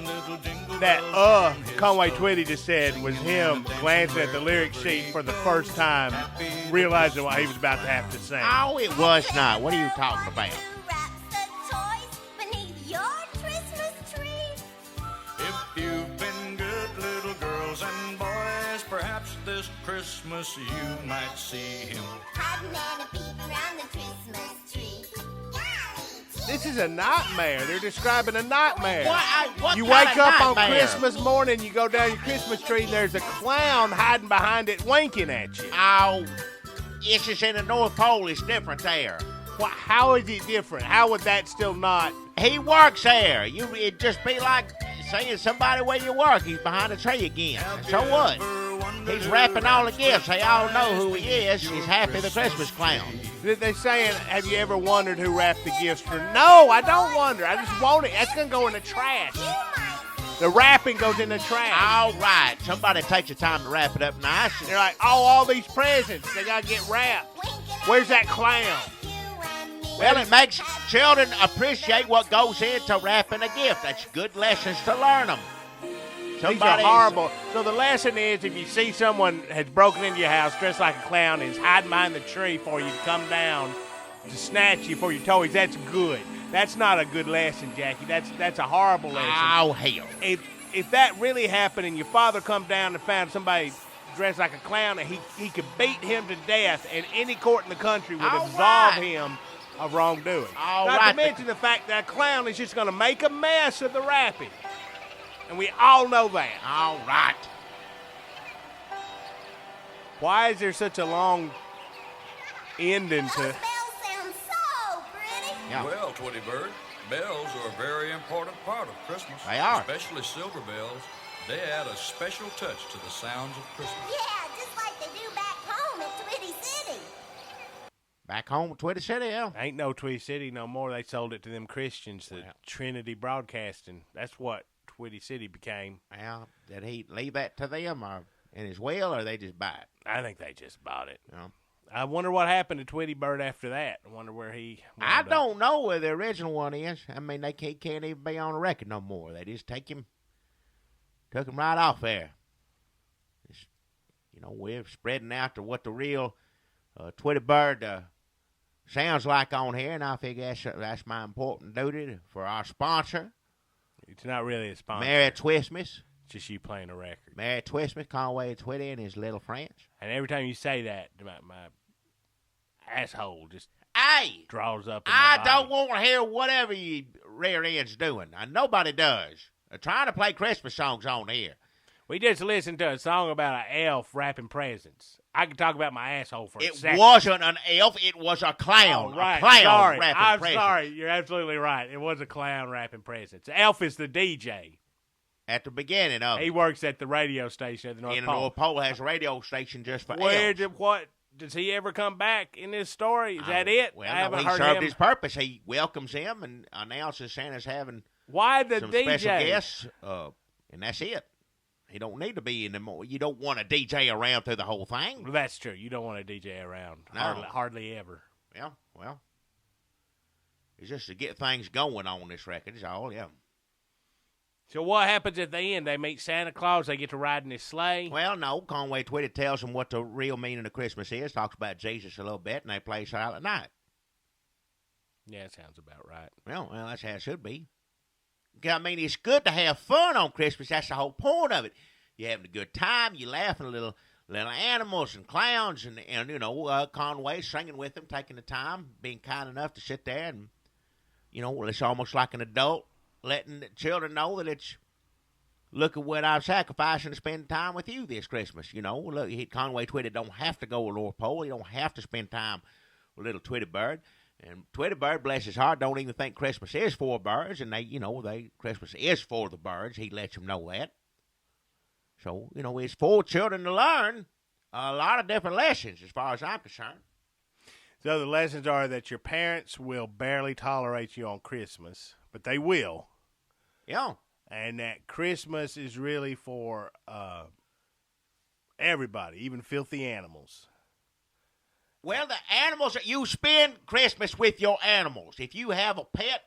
little jingle that bells on his Conway toe. Twitty just said was him glancing at the lyric sheet for the first time, realizing what he was about to have to say. Oh, it was not. What are you talking about? Who wraps the toys beneath your Christmas tree? If you've been good little girls and boys, perhaps this Christmas you might see him. Hiding and a peeping around the Christmas tree. Golly gee. This is a nightmare. They're describing a nightmare. What You kind wake of up on nightmare? Christmas morning, you go down your Christmas tree, and there's a clown hiding behind it winking at you. Oh, it's just in the North Pole. It's different there. How is it different? How would that still not? He works there. It'd just be like saying somebody where you work. He's behind a tree again. So what? He's wrapping all the gifts. They all know who he is. He's Happy the Christmas clown. They're saying, have you ever wondered who wrapped the gifts for? No, I don't wonder. I just want it. That's going to go in the trash. You might see. The wrapping goes in the trash. All right. Somebody takes the time to wrap it up nice. They're like, oh, all these presents, they got to get wrapped. Winking Where's at that clown? you and me. Well, it makes children appreciate what goes into wrapping a gift. That's good lessons to learn them. These are horrible. So the lesson is, if you see someone has broken into your house dressed like a clown and is hiding behind the tree for you to come down to snatch you for your toys, that's good. That's not a good lesson, Jackie. That's a horrible lesson. Oh, hell. If that really happened and your father come down and found somebody dressed like a clown and he could beat him to death, and any court in the country would All absolve right. him of wrongdoing. All Not right. to mention the fact that a clown is just going to make a mess of the wrapping. And we all know that. All right. Why is there such a long ending Those to... bells sound so pretty. Yeah. Well, Twitty Bird, bells are a very important part of Christmas. They are. Especially silver bells. They add a special touch to the sounds of Christmas. Yeah, just like they do back home at Twitty City. Back home in Twitty City, yeah. Ain't no Twitty City no more. They sold it to them Christians, the Well. Trinity Broadcasting. That's what Twitty City became. Well, did he leave that to them or in his will, or they just buy it? I think they just bought it. Yeah. I wonder what happened to Twitty Bird after that. I wonder where he I wound up. don't know where the original one is. I mean, they can't even be on the record no more. They just took him right off there. Just, we're spreading out to what the real Twitty Bird sounds like on here, and I figure that's my important duty for our sponsor, It's not really a sponsor. Merry Twismas. Just you playing a record. Merry Twismas, Conway, and Twitty, and his little friends. And every time you say that, my asshole just Hey! draws up in I my don't body. want to hear whatever you rear end's doing. Nobody does. They're trying to play Christmas songs on here. We just listened to a song about an elf wrapping presents. I could talk about my asshole for a It second. wasn't an elf. It was a clown. Oh, right. A clown Sorry. wrapping I'm presents. sorry. You're absolutely right. It was a clown wrapping presents. Elf is the DJ. At the beginning of He it. works at the radio station at the North And the Pole. North Pole has a radio station just for Where elves. does he ever come back in this story? Is that it? Well, I no, haven't he heard served him. his purpose. He welcomes him and announces Santa's having Why the some DJ? special guests, and that's it. He don't need to be in the more. You don't want a DJ around through the whole thing. Well, that's true. You don't want a DJ around. No. Hardly ever. Yeah, well, it's just to get things going on this record. Is all. Yeah. So what happens at the end? They meet Santa Claus. They get to ride in his sleigh. Well, no. Conway Twitty tells them what the real meaning of Christmas is. Talks about Jesus a little bit, and they play Silent Night. Yeah, that sounds about right. Well, that's how it should be. I mean, it's good to have fun on Christmas. That's the whole point of it. You're having a good time. You're laughing, little animals and clowns, and Conway singing with them, taking the time, being kind enough to sit there, and it's almost like an adult letting the children know that it's look at what I'm sacrificing to spend time with you this Christmas. Look, Conway Twitty don't have to go to North Pole. He don't have to spend time with little Twitty Bird. And Twitty Bird, bless his heart, don't even think Christmas is for birds, and Christmas is for the birds. He lets them know that. So, it's for children to learn a lot of different lessons as far as I'm concerned. So the lessons are that your parents will barely tolerate you on Christmas, but they will. Yeah. And that Christmas is really for everybody, even filthy animals. Well, the animals, you spend Christmas with your animals. If you have a pet,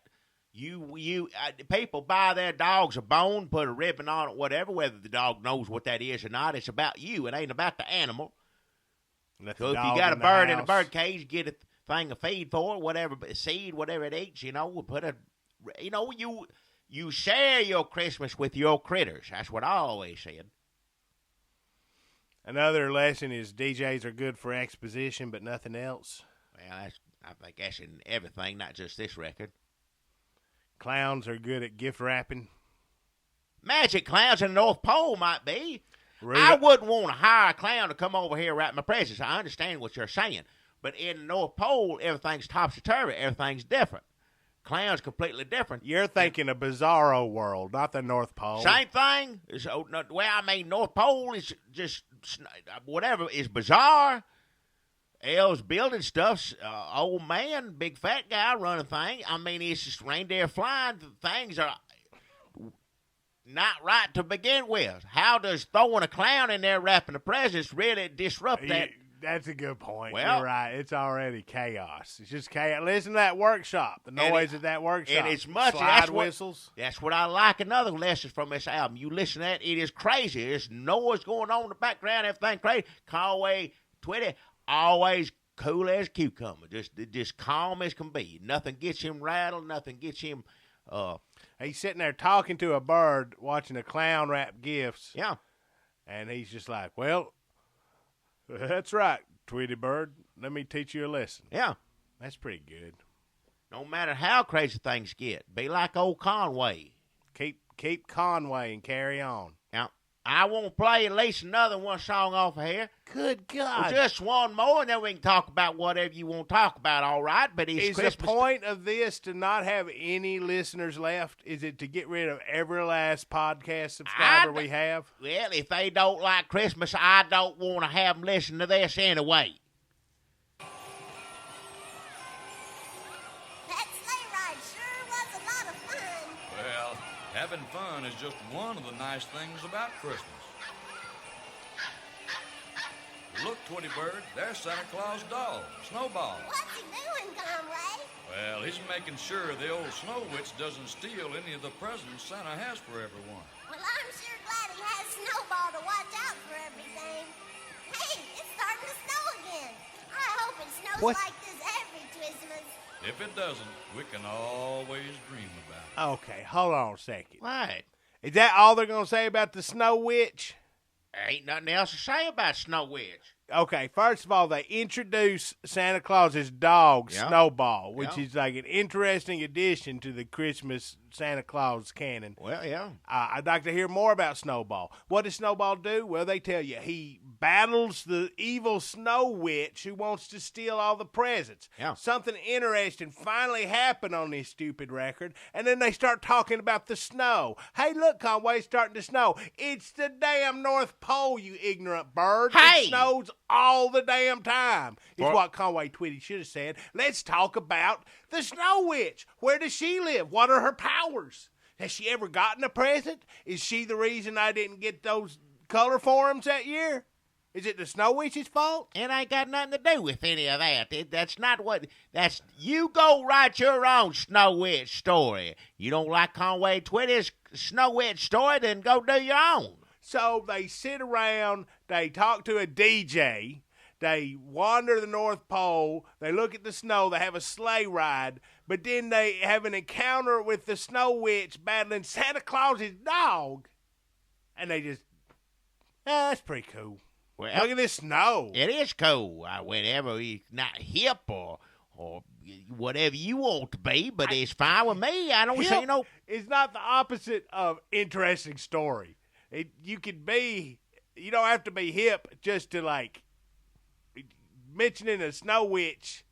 people buy their dogs a bone, put a ribbon on it, whatever, whether the dog knows what that is or not. It's about you. It ain't about the animal. So if you got a bird in a bird cage, get a thing of feed for it, whatever, seed, whatever it eats, you share your Christmas with your critters. That's what I always said. Another lesson is DJs are good for exposition, but nothing else. Well, I think that's in everything, not just this record. Clowns are good at gift wrapping. Magic clowns in the North Pole might be. Rudolph. I wouldn't want to hire a clown to come over here and wrap my presents. I understand what you're saying. But in the North Pole, everything's topsy-turvy. Everything's different. Clown's completely different. You're thinking a bizarro world, not the North Pole. Same thing. North Pole is just whatever is bizarre. Elves building stuff. Old man, big fat guy running thing. I mean, it's just reindeer flying. Things are not right to begin with. How does throwing a clown in there wrapping the presents really disrupt that? That's a good point. Well, you're right. It's already chaos. It's just chaos. Listen to that workshop. The noise of that workshop. And it's much. Slide whistles. That's what I like. Another lesson from this album. You listen to that, it is crazy. There's noise going on in the background. Everything crazy. Conway Twitty, always cool as a cucumber. Just calm as can be. Nothing gets him rattled. Nothing gets him. He's sitting there talking to a bird, watching a clown wrap gifts. Yeah. And he's just like, well, that's right, Twitty Bird. Let me teach you a lesson. Yeah. That's pretty good. No matter how crazy things get, be like old Conway. Keep Conway and carry on. Yeah. I won't play at least another one song off of here. Good God. Well, just one more, and then we can talk about whatever you want to talk about, all right? But it's Is Christmas. the point of this to not have any listeners left? Is it to get rid of every last podcast subscriber we have? Well, if they don't like Christmas, I don't want to have them listen to this anyway. That sleigh ride sure was a lot of fun. Well, having fun is just one of the nice things about Christmas. Look, Twitty Bird, there's Santa Claus' dog, Snowball. What's he doing, Conway? Well, he's making sure the old snow witch doesn't steal any of the presents Santa has for everyone. Well, I'm sure glad he has Snowball to watch out for everything. Hey, it's starting to snow again. I hope it snows What? like this every Twismas. If it doesn't, we can always dream about it. Okay, hold on a second. Right. Is that all they're going to say about the Snow Witch? Ain't nothing else to say about Snow Witch. Okay, first of all, they introduce Santa Claus's dog, Snowball, which is like an interesting addition to the Christmas Santa Claus canon. Well, yeah. I'd like to hear more about Snowball. What does Snowball do? Well, they tell you he battles the evil Snow Witch who wants to steal all the presents. Yeah. Something interesting finally happened on this stupid record, and then they start talking about the snow. Hey, look, Conway, it's starting to snow. It's the damn North Pole, you ignorant bird. Hey! It snows all the damn time. It's what Conway Twitty should have said. Let's talk about the Snow Witch. Where does she live? What are her powers? Has she ever gotten a present? Is she the reason I didn't get those color forums that year? Is it the Snow Witch's fault? It ain't got nothing to do with any of that. That's not what... You go write your own Snow Witch story. You don't like Conway Twitty's Snow Witch story, then go do your own. So they sit around, they talk to a DJ, they wander the North Pole, they look at the snow, they have a sleigh ride, but then they have an encounter with the Snow Witch battling Santa Claus's dog, and they just... that's pretty cool. Well, look at this snow. It is cool. Whenever he's not hip or whatever you want to be, but it's fine with me. I don't see no... It's not the opposite of interesting story. You don't have to be hip just to, like, mentioning a Snow Witch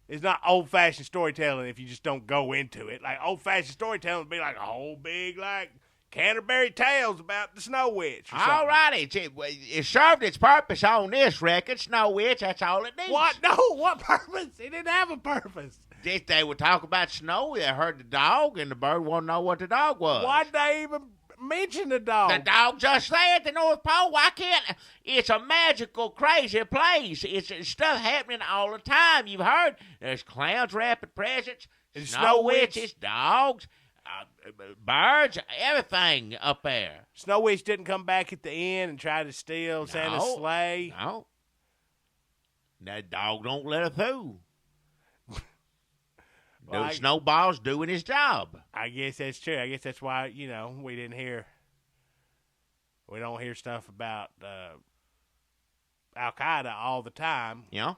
is not old-fashioned storytelling if you just don't go into it. Like, old-fashioned storytelling would be like a whole big, like, Canterbury Tales about the Snow Witch. All righty. It served its purpose on this record. Snow Witch, that's all it needs. What? No, what purpose? It didn't have a purpose. If they would talk about snow, they heard the dog, and the bird wanted to know what the dog was. Why'd they even mention the dog? The dog just there at the North Pole. Why can't... It's a magical, crazy place. It's stuff happening all the time. You've heard there's clowns wrapping presents, Snow Witches, dogs... birds, everything up there. Snow Witch didn't come back at the end and try to steal Santa's sleigh. No. That dog don't let her through. Well, Snowball's doing his job. I guess that's true. I guess that's why, we don't hear stuff about Al-Qaeda all the time. Yeah.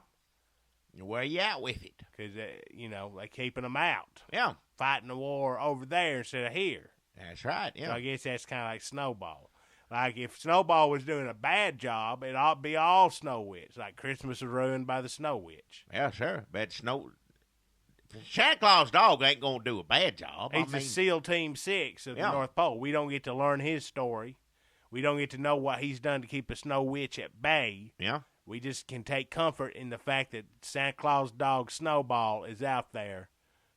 Where you at with it? Because, they're keeping them out. Yeah. Fighting the war over there instead of here. That's right, yeah. So I guess that's kind of like Snowball. Like, if Snowball was doing a bad job, it ought to be all Snow Witch. Like, Christmas was ruined by the Snow Witch. Yeah, sure. But Santa Claus dog ain't going to do a bad job. He's the SEAL Team 6 of the North Pole. We don't get to learn his story. We don't get to know what he's done to keep the Snow Witch at bay. Yeah. We just can take comfort in the fact that Santa Claus dog Snowball is out there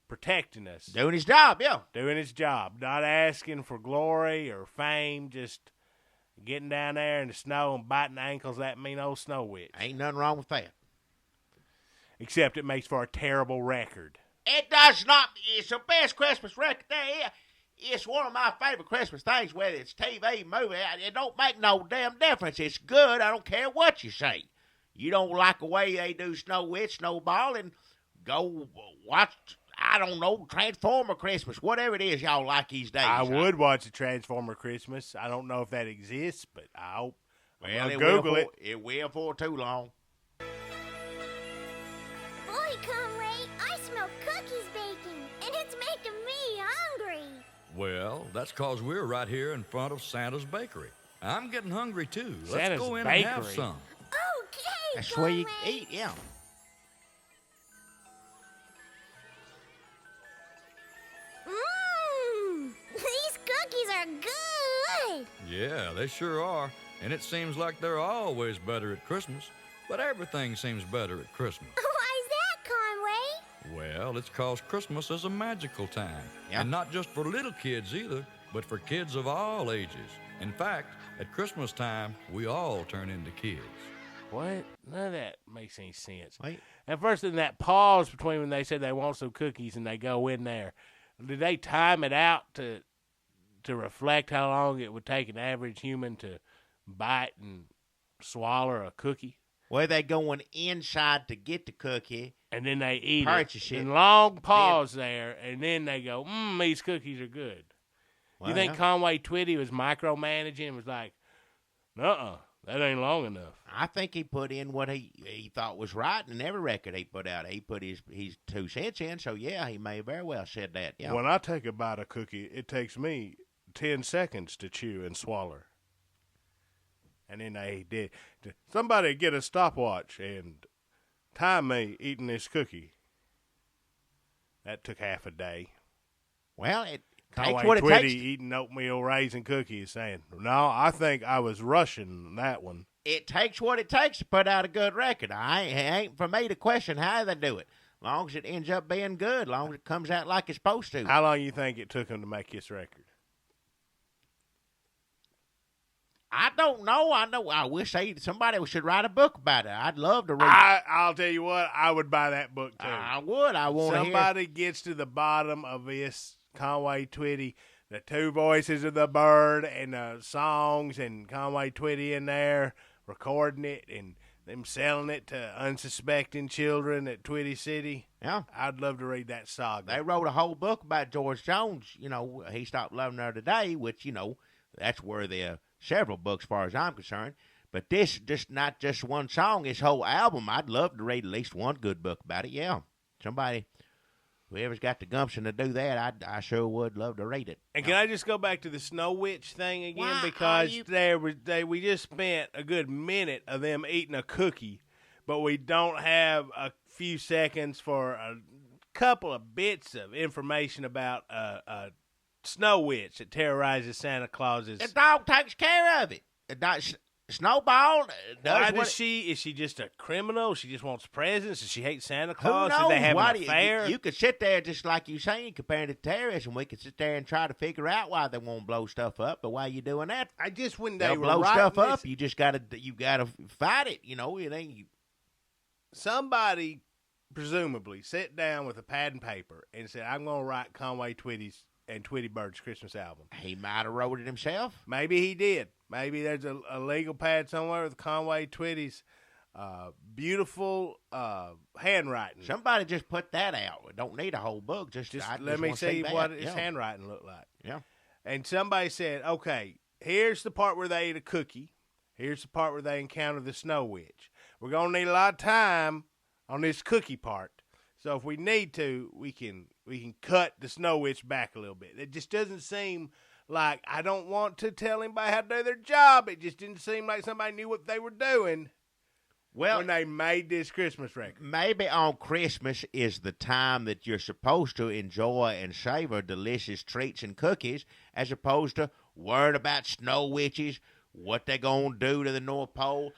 protecting us. Doing his job, yeah. Doing his job. Not asking for glory or fame, just getting down there in the snow and biting ankles at mean old Snow Witch. Ain't nothing wrong with that. Except it makes for a terrible record. It does not. It's the best Christmas record there. It's one of my favorite Christmas things, whether it's TV, movie. It don't make no damn difference. It's good. I don't care what you say. You don't like the way they do Snow Witch, Snowball, and go watch, I don't know, Transformer Christmas, whatever it is y'all like these days. I would watch a Transformer Christmas. I don't know if that exists, but I hope. Well, Google it. It will for too long. Boy, Conway, I smell cookies baking, and it's making me hungry. Well, that's 'cause we're right here in front of Santa's Bakery. I'm getting hungry, too. Let's Santa's go in Bakery. and have some. Okay, That's where you Conway. eat, yeah. These cookies are good. Yeah, they sure are. And it seems like they're always better at Christmas. But everything seems better at Christmas. Why's that, Conway? Well, it's 'cause Christmas is a magical time. Yeah. And not just for little kids either, but for kids of all ages. In fact, at Christmas time, we all turn into kids. What? None of that makes any sense. Wait. And first, in that pause between when they said they want some cookies and they go in there, did they time it out to reflect how long it would take an average human to bite and swallow a cookie? Where they going inside to get the cookie. And then they eat Purchase it. it. And long pause there, and then they go, these cookies are good. Well, you think yeah. Conway Twitty was micromanaging and was like, "Uh-uh, that ain't long enough." I think he put in what he thought was right in every record he put out. He put his 2 cents in, so yeah, he may very well said that. Yeah. When I take a bite of cookie, it takes me 10 seconds to chew and swallow. And then they did. Somebody get a stopwatch and time me eating this cookie. That took half a day. Well, it Conway takes what it Twitty takes. eating oatmeal raisin cookies saying, "No, I think I was rushing that one." It takes what it takes to put out a good record. It ain't for me to question how they do it. As long as it ends up being good, as long as it comes out like it's supposed to. How long you think it took him to make this record? I don't know. I wish somebody should write a book about it. I'd love to read. I'll tell you what, I would buy that book too. I would. I want to hear. Somebody gets to the bottom of this Conway Twitty, the 2 voices of the bird and the songs, and Conway Twitty in there recording it and them selling it to unsuspecting children at Twitty City. Yeah. I'd love to read that saga. They wrote a whole book about George Jones. You know, he stopped loving her today, which, you know, that's where there are several books as far as I'm concerned. But this, just not just one song, this whole album, I'd love to read at least one good book about it. Yeah. Somebody, whoever's got the gumption to do that, I sure would love to read it. And can I just go back to the Snow Witch thing again? Why Because are we just spent a good minute of them eating a cookie, but we don't have a few seconds for a couple of bits of information about a Snow Witch that terrorizes Santa Claus's. The dog takes care of it. Snowball does Why what does she? Is she just a criminal? She just wants presents? Does she hate Santa Claus? Who knows? Did they have Why an do you- affair? You could sit there just like you saying, comparing it to terrorism. We could sit there and try to figure out why they won't blow stuff up. But why you doing that? I just when They'll they were blow writing stuff up. this, You just gotta fight it. You know, it ain't. somebody presumably sat down with a pad and paper and said, "I'm going to write Conway Twitty's and Twitty Bird's Christmas album." He might have wrote it himself. Maybe he did. Maybe there's a legal pad somewhere with Conway Twitty's beautiful handwriting. Somebody just put that out. We don't need a whole book. Just Let me wanna see that. what his Yeah. handwriting looked like. Yeah. And somebody said, okay, here's the part where they eat a cookie. Here's the part where they encounter the Snow Witch. We're going to need a lot of time on this cookie part. So if we need to, we can cut the Snow Witch back a little bit. It just doesn't seem like, I don't want to tell anybody how to do their job. It just didn't seem like somebody knew what they were doing Well, when they made this Christmas record. maybe on Christmas is the time that you're supposed to enjoy and savor delicious treats and cookies, as opposed to worrying about snow witches, what they're going to do to the North Pole,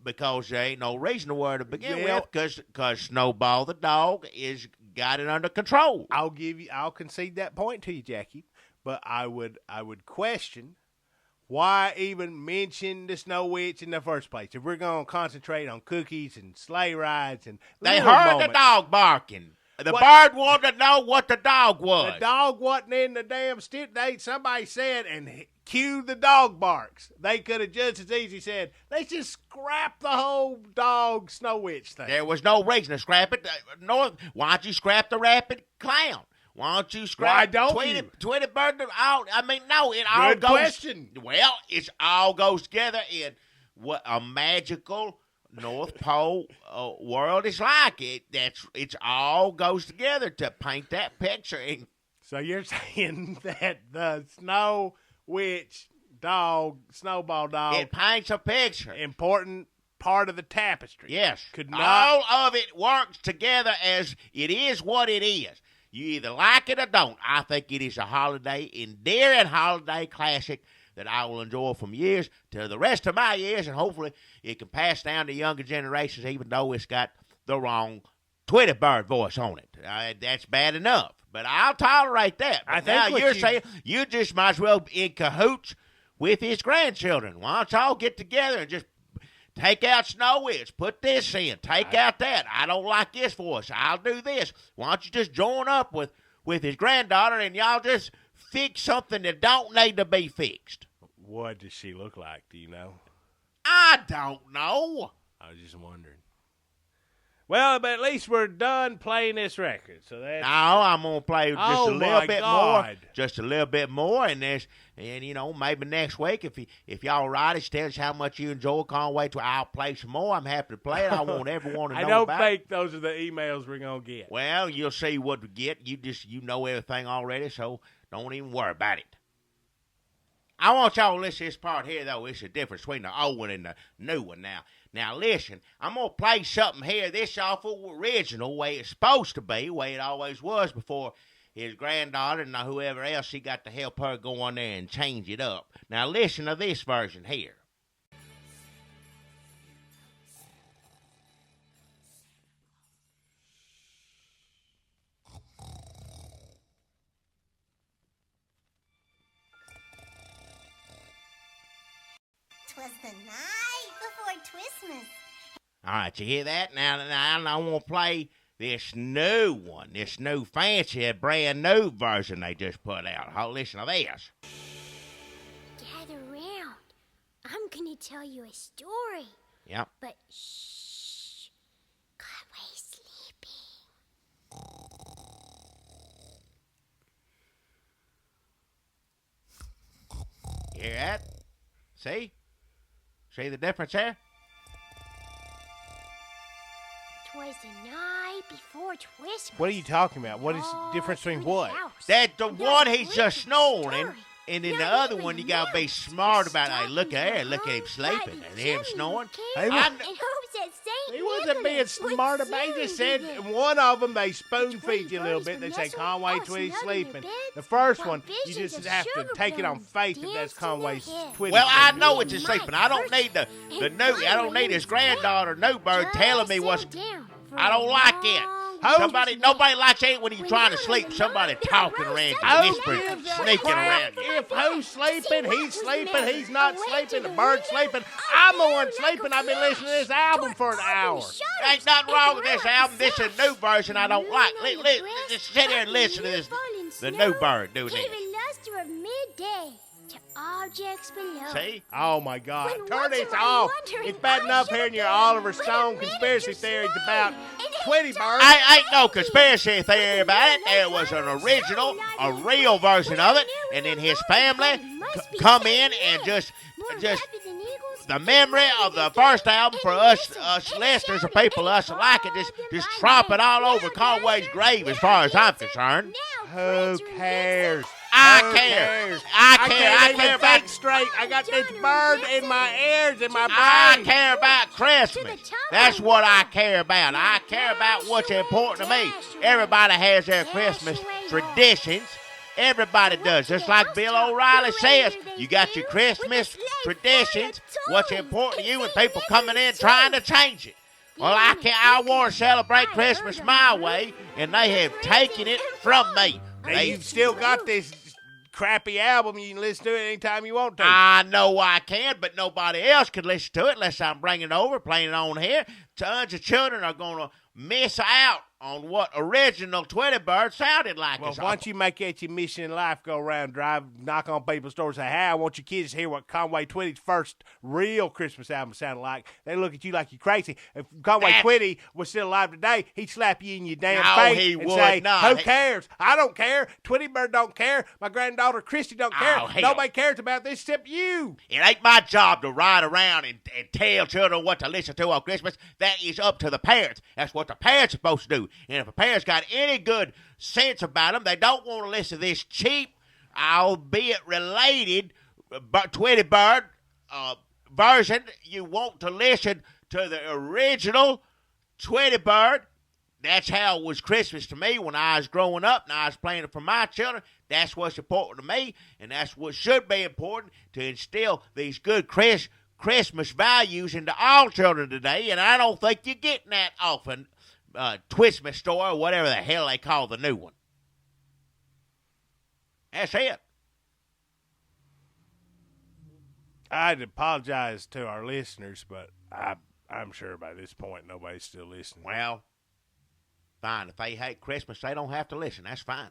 because there ain't no reason to worry to begin Well- with, because Snowball the dog is got it under control. I'll concede that point to you, Jackie, but I would question why even mention the Snow Witch in the first place? If we're going to concentrate on cookies and sleigh rides and They little heard moments. the dog barking. The What? bird wanted to know what the dog was. The dog wasn't in the damn somebody said, and cue the dog barks. They could have just as easy said, let's just scrap the whole dog Snow Witch thing. There was no reason to scrap it. Why don't you scrap the rapid clown? Why don't you scrap Why don't you? Tweety Bird? It all Good goes. question. Well, it all goes together in what a magical North Pole world is like. It's all goes together to paint that picture. And So you're saying that the Snow Witch dog, Snowball dog, it paints a picture. important part of the tapestry. Yes. Could not. All of it works together as it is what it is. You either like it or don't. I think it is a holiday, endearing holiday classic that I will enjoy from years to the rest of my years, and hopefully it can pass down to younger generations, even though it's got the wrong Twitty Bird voice on it. That's bad enough, but I'll tolerate that. But I think now what you're you- saying you just might as well be in cahoots with his grandchildren. Why don't y'all get together and just take out Snow Witch, put this in, take out that. I don't like this voice. I'll do this. Why don't you just join up with his granddaughter and y'all just fix something that don't need to be fixed? What does she look like? Do you know? I don't know. I was just wondering. Well, but at least we're done playing this record. So that's. No, I'm gonna play just Oh, a little my bit God. more, just a little bit more, and maybe next week if y'all write us, tell us how much you enjoy Conway. I'll play some more. I'm happy to play it. I want everyone to know I don't about think it. those are the emails we're gonna get. Well, you'll see what we get. You know everything already, so don't even worry about it. I want y'all to listen to this part here, though. It's the difference between the old one and the new one now. Now, listen, I'm going to play something here. This awful original, way it's supposed to be, way it always was before his granddaughter and whoever else, he got to help her go on there and change it up. Now, listen to this version here. Twas the night before Twistmas. All right, you hear that? Now I want to play this new one, this new fancy, brand new version they just put out. Oh, listen to this. Gather round. I'm gonna tell you a story. Yep. But shh. Conway's sleeping. You hear that? See? See the difference there? Twas the night before Twismas. What are you talking about? What is the difference between what? That the one he's just snoring, and in the other one you gotta be smart about it. Hey, look at him sleeping, and him snoring. Hey, He wasn't being smart about it. He just said one of them, they spoon feed you a little bit. They say Conway Twitty sleeping. The first one, you just have to take it on faith that that's Conway's Twitty. Well, I know it's his sleeping. I don't need I don't need his granddaughter, New Bird, telling me what's. I don't like it. Nobody likes it when he's trying to sleep. Somebody talking around, whispering, sneaking around. If who's sleeping, he's not sleeping, the bird's sleeping. I'm the one sleeping. I've been listening to this album for an hour. Ain't nothing wrong with this album. This is a new version I don't like. Just sit there and listen to this. The New Bird doing this. Giving luster of midday to objects below. See? Oh, my God. When Turn once this you were off. wondering It's bad why enough you hearing your began Oliver when Stone it conspiracy rained theories your about sleigh. Twitty Bird. Ain't no conspiracy theory about it. There was an original, a real version of it, and then his family come in and just the memory of the first album for us listeners of people us like it, just drop it all over Conway's grave as far as I'm concerned. Who cares? I Who care. cares? I I care can't even about. think straight. I got this bird in my ears, in my I brain. care about Christmas. That's what I care about. I care about what's important to me. Everybody has their Christmas traditions. Everybody does. Just like Bill O'Reilly says, you got your Christmas traditions. What's important to you and people coming in trying to change it. Well, I want to celebrate Christmas my way, and they have taken it from me. And you've still got this crappy album. You can listen to it anytime you want to. I know I can, but nobody else can listen to it unless I'm bringing it over, playing it on here. Tons of children are going to miss out on what original Twitty Bird sounded like. Well, why don't you make that your mission in life? Go around, knock on people's doors, say, "Hey, I want your kids to hear what Conway Twitty's first real Christmas album sounded like." They look at you like you're crazy. If Conway Twitty was still alive today, he'd slap you in your damn face he and would say, not. "Who cares? I don't care. Twitty Bird don't care. My granddaughter Christy don't care. Oh, hell. Nobody cares about this except you." It ain't my job to ride around and tell children what to listen to on Christmas. That is up to the parents. That's what the parents are supposed to do. And if a parent's got any good sense about them, they don't want to listen to this cheap, albeit related, Twitty Bird version. You want to listen to the original Twitty Bird. That's how it was Christmas to me when I was growing up and I was playing it for my children. That's what's important to me, and that's what should be important to instill these good Christmas values into all children today, and I don't think you're getting that often. Twismas store or whatever the hell they call the new one. That's it. I'd apologize to our listeners, but I'm sure by this point nobody's still listening. Well, fine. If they hate Christmas, they don't have to listen. That's fine.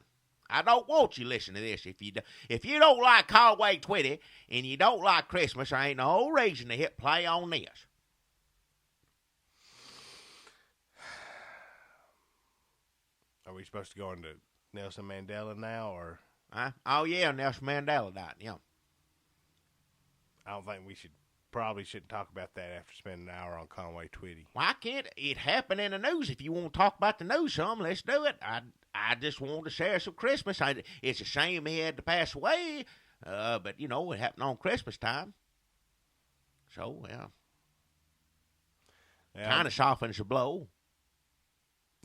I don't want you to listen to this. If you don't like Conway Twitty and you don't like Christmas, there ain't no reason to hit play on this. Are we supposed to go into Nelson Mandela now, or? Oh, yeah, Nelson Mandela died, yeah. I don't think we probably shouldn't talk about that after spending an hour on Conway Twitty. Why can't it happen in the news? If you want to talk about the news some, let's do it. I just wanted to share some Christmas. It's a shame he had to pass away, but, you know, it happened on Christmas time. So, yeah. Kind of softens the blow.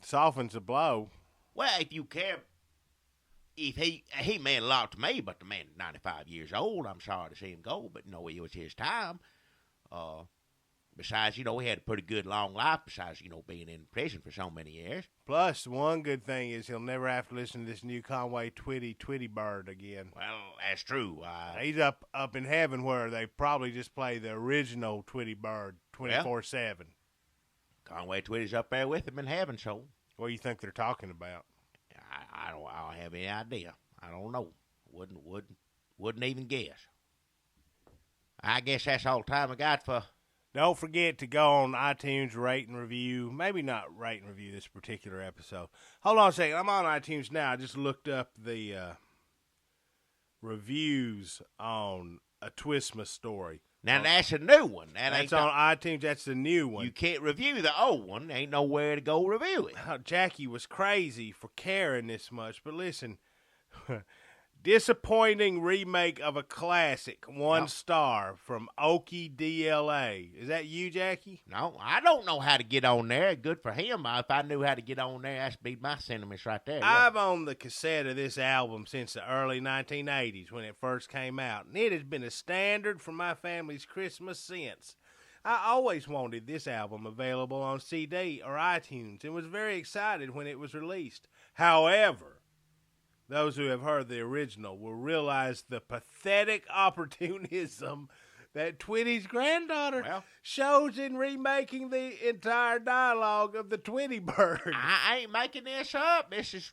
Softens the blow? Well, if you care, if he meant a lot to me, but the man's 95 years old. I'm sorry to see him go, but, you know, it was his time. Besides, you know, he had a pretty good long life besides, you know, being in prison for so many years. Plus, one good thing is he'll never have to listen to this new Conway Twitty Bird again. Well, that's true. He's up in heaven where they probably just play the original Twitty Bird 24/7. Conway Twitty's up there with him in heaven, so. What do you think they're talking about? I don't have any idea. I don't know. Wouldn't even guess. I guess that's all the time I got for. Don't forget to go on iTunes, rate and review. Maybe not rate and review this particular episode. Hold on a second. I'm on iTunes now. I just looked up the reviews on a Twismas story. Now, that's a new one. That's on iTunes. That's the new one. You can't review the old one. Ain't nowhere to go review it. Jackie was crazy for caring this much. But listen, disappointing remake of a classic, 1 star from Okie DLA. Is that you, Jackie? No, I don't know how to get on there. Good for him. If I knew how to get on there, that'd be my sentiments right there. Yeah. I've owned the cassette of this album since the early 1980s when it first came out, and it has been a standard for my family's Christmas since. I always wanted this album available on CD or iTunes and was very excited when it was released. However, those who have heard the original will realize the pathetic opportunism that Twitty's granddaughter shows in remaking the entire dialogue of the Twitty Bird. I ain't making this up. This is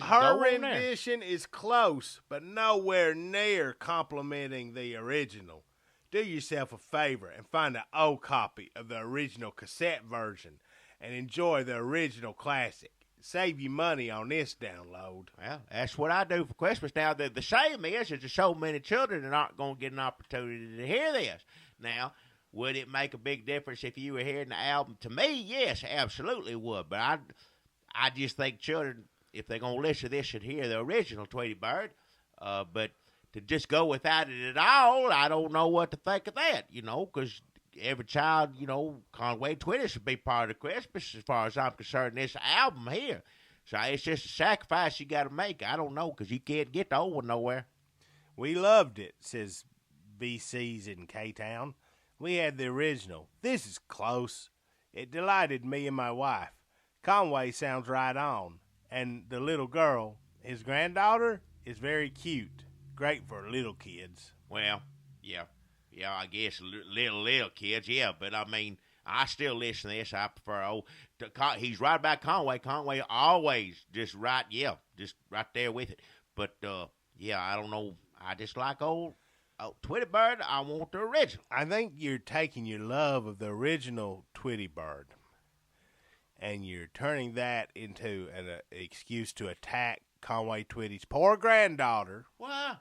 her rendition is close, but nowhere near complimenting the original. Do yourself a favor and find an old copy of the original cassette version and enjoy the original classic. Save you money on this download. Well, that's what I do for Christmas. Now, the shame is there's so many children that aren't going to get an opportunity to hear this. Now, would it make a big difference if you were hearing the album? To me, yes, absolutely would. But I just think children, if they're going to listen to this, should hear the original Twitty Bird. But to just go without it at all, I don't know what to think of that, you know, because every child, you know, Conway Twitty should be part of Christmas as far as I'm concerned, this album here. So it's just a sacrifice you got to make. I don't know, because you can't get the old one nowhere. We loved it, says BC's in K-Town. We had the original. This is close. It delighted me and my wife. Conway sounds right on. And the little girl, his granddaughter, is very cute. Great for little kids. Well, yeah. Yeah, I guess little kids, yeah. But, I mean, I still listen to this. I prefer he's right about Conway. Conway always just right there with it. But, yeah, I don't know. I just like old Twitty Bird. I want the original. I think you're taking your love of the original Twitty Bird and you're turning that into an excuse to attack Conway Twitty's poor granddaughter. What?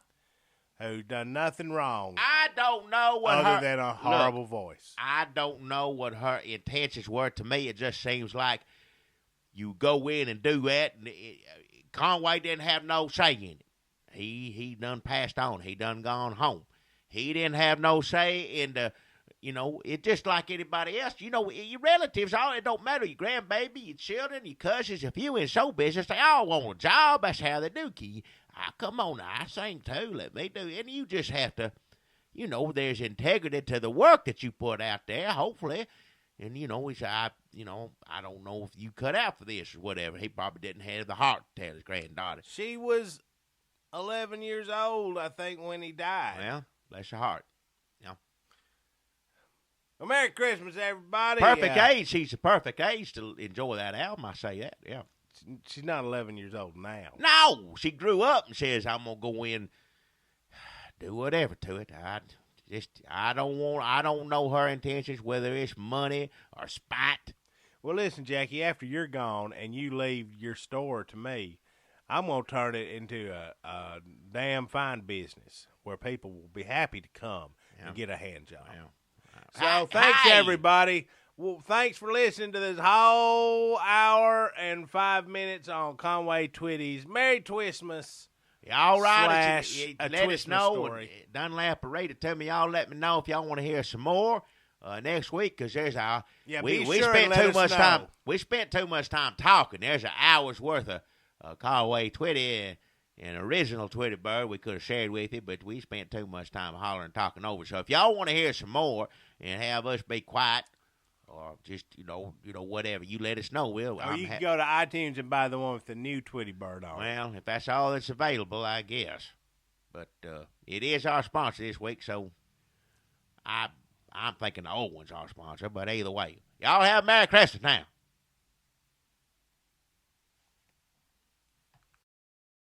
Who done nothing wrong. I don't know what other than a horrible voice. I don't know what her intentions were. To me, it just seems like you go in and do that. And Conway didn't have no say in it. He done passed on. He done gone home. He didn't have no say in the, you know, it's just like anybody else. You know, your relatives, it don't matter. Your grandbaby, your children, your cousins. If you in show business, they all want a job. That's how they do, kid. Come on, I sing too. Let me do. And you just have to, you know, there's integrity to the work that you put out there, hopefully. And, you know, I don't know if you cut out for this or whatever. He probably didn't have the heart to tell his granddaughter. She was 11 years old, I think, when he died. Well, bless her heart. Yeah. Well, Merry Christmas, everybody. Perfect age. She's the perfect age to enjoy that album. I say that, yeah. She's not 11 years old now. No, she grew up and says, I'm going to go in, do whatever to it. I don't know her intentions, whether it's money or spite. Well, listen, Jackie, after you're gone and you leave your store to me, I'm going to turn it into a damn fine business where people will be happy to come and get a hand job. So thanks, everybody. Well, thanks for listening to this whole hour and 5 minutes on Conway Twitty's Merry Twistmas. Y'all right. Let us know. Story. Dunlap rated. Tell me y'all. Let me know if y'all want to hear some more next week, because there's our. We spent too much time. We spent too much time talking. There's an hour's worth of Conway Twitty and original Twitty Bird we could have shared with you, but we spent too much time hollering and talking over. So if y'all want to hear some more and have us be quiet, or just whatever, you let us know. You can go to iTunes and buy the one with the new Twitty Bird on. Well, if that's all that's available, I guess. But it is our sponsor this week, so I'm thinking the old one's our sponsor. But either way, y'all have a Merry Christmas now.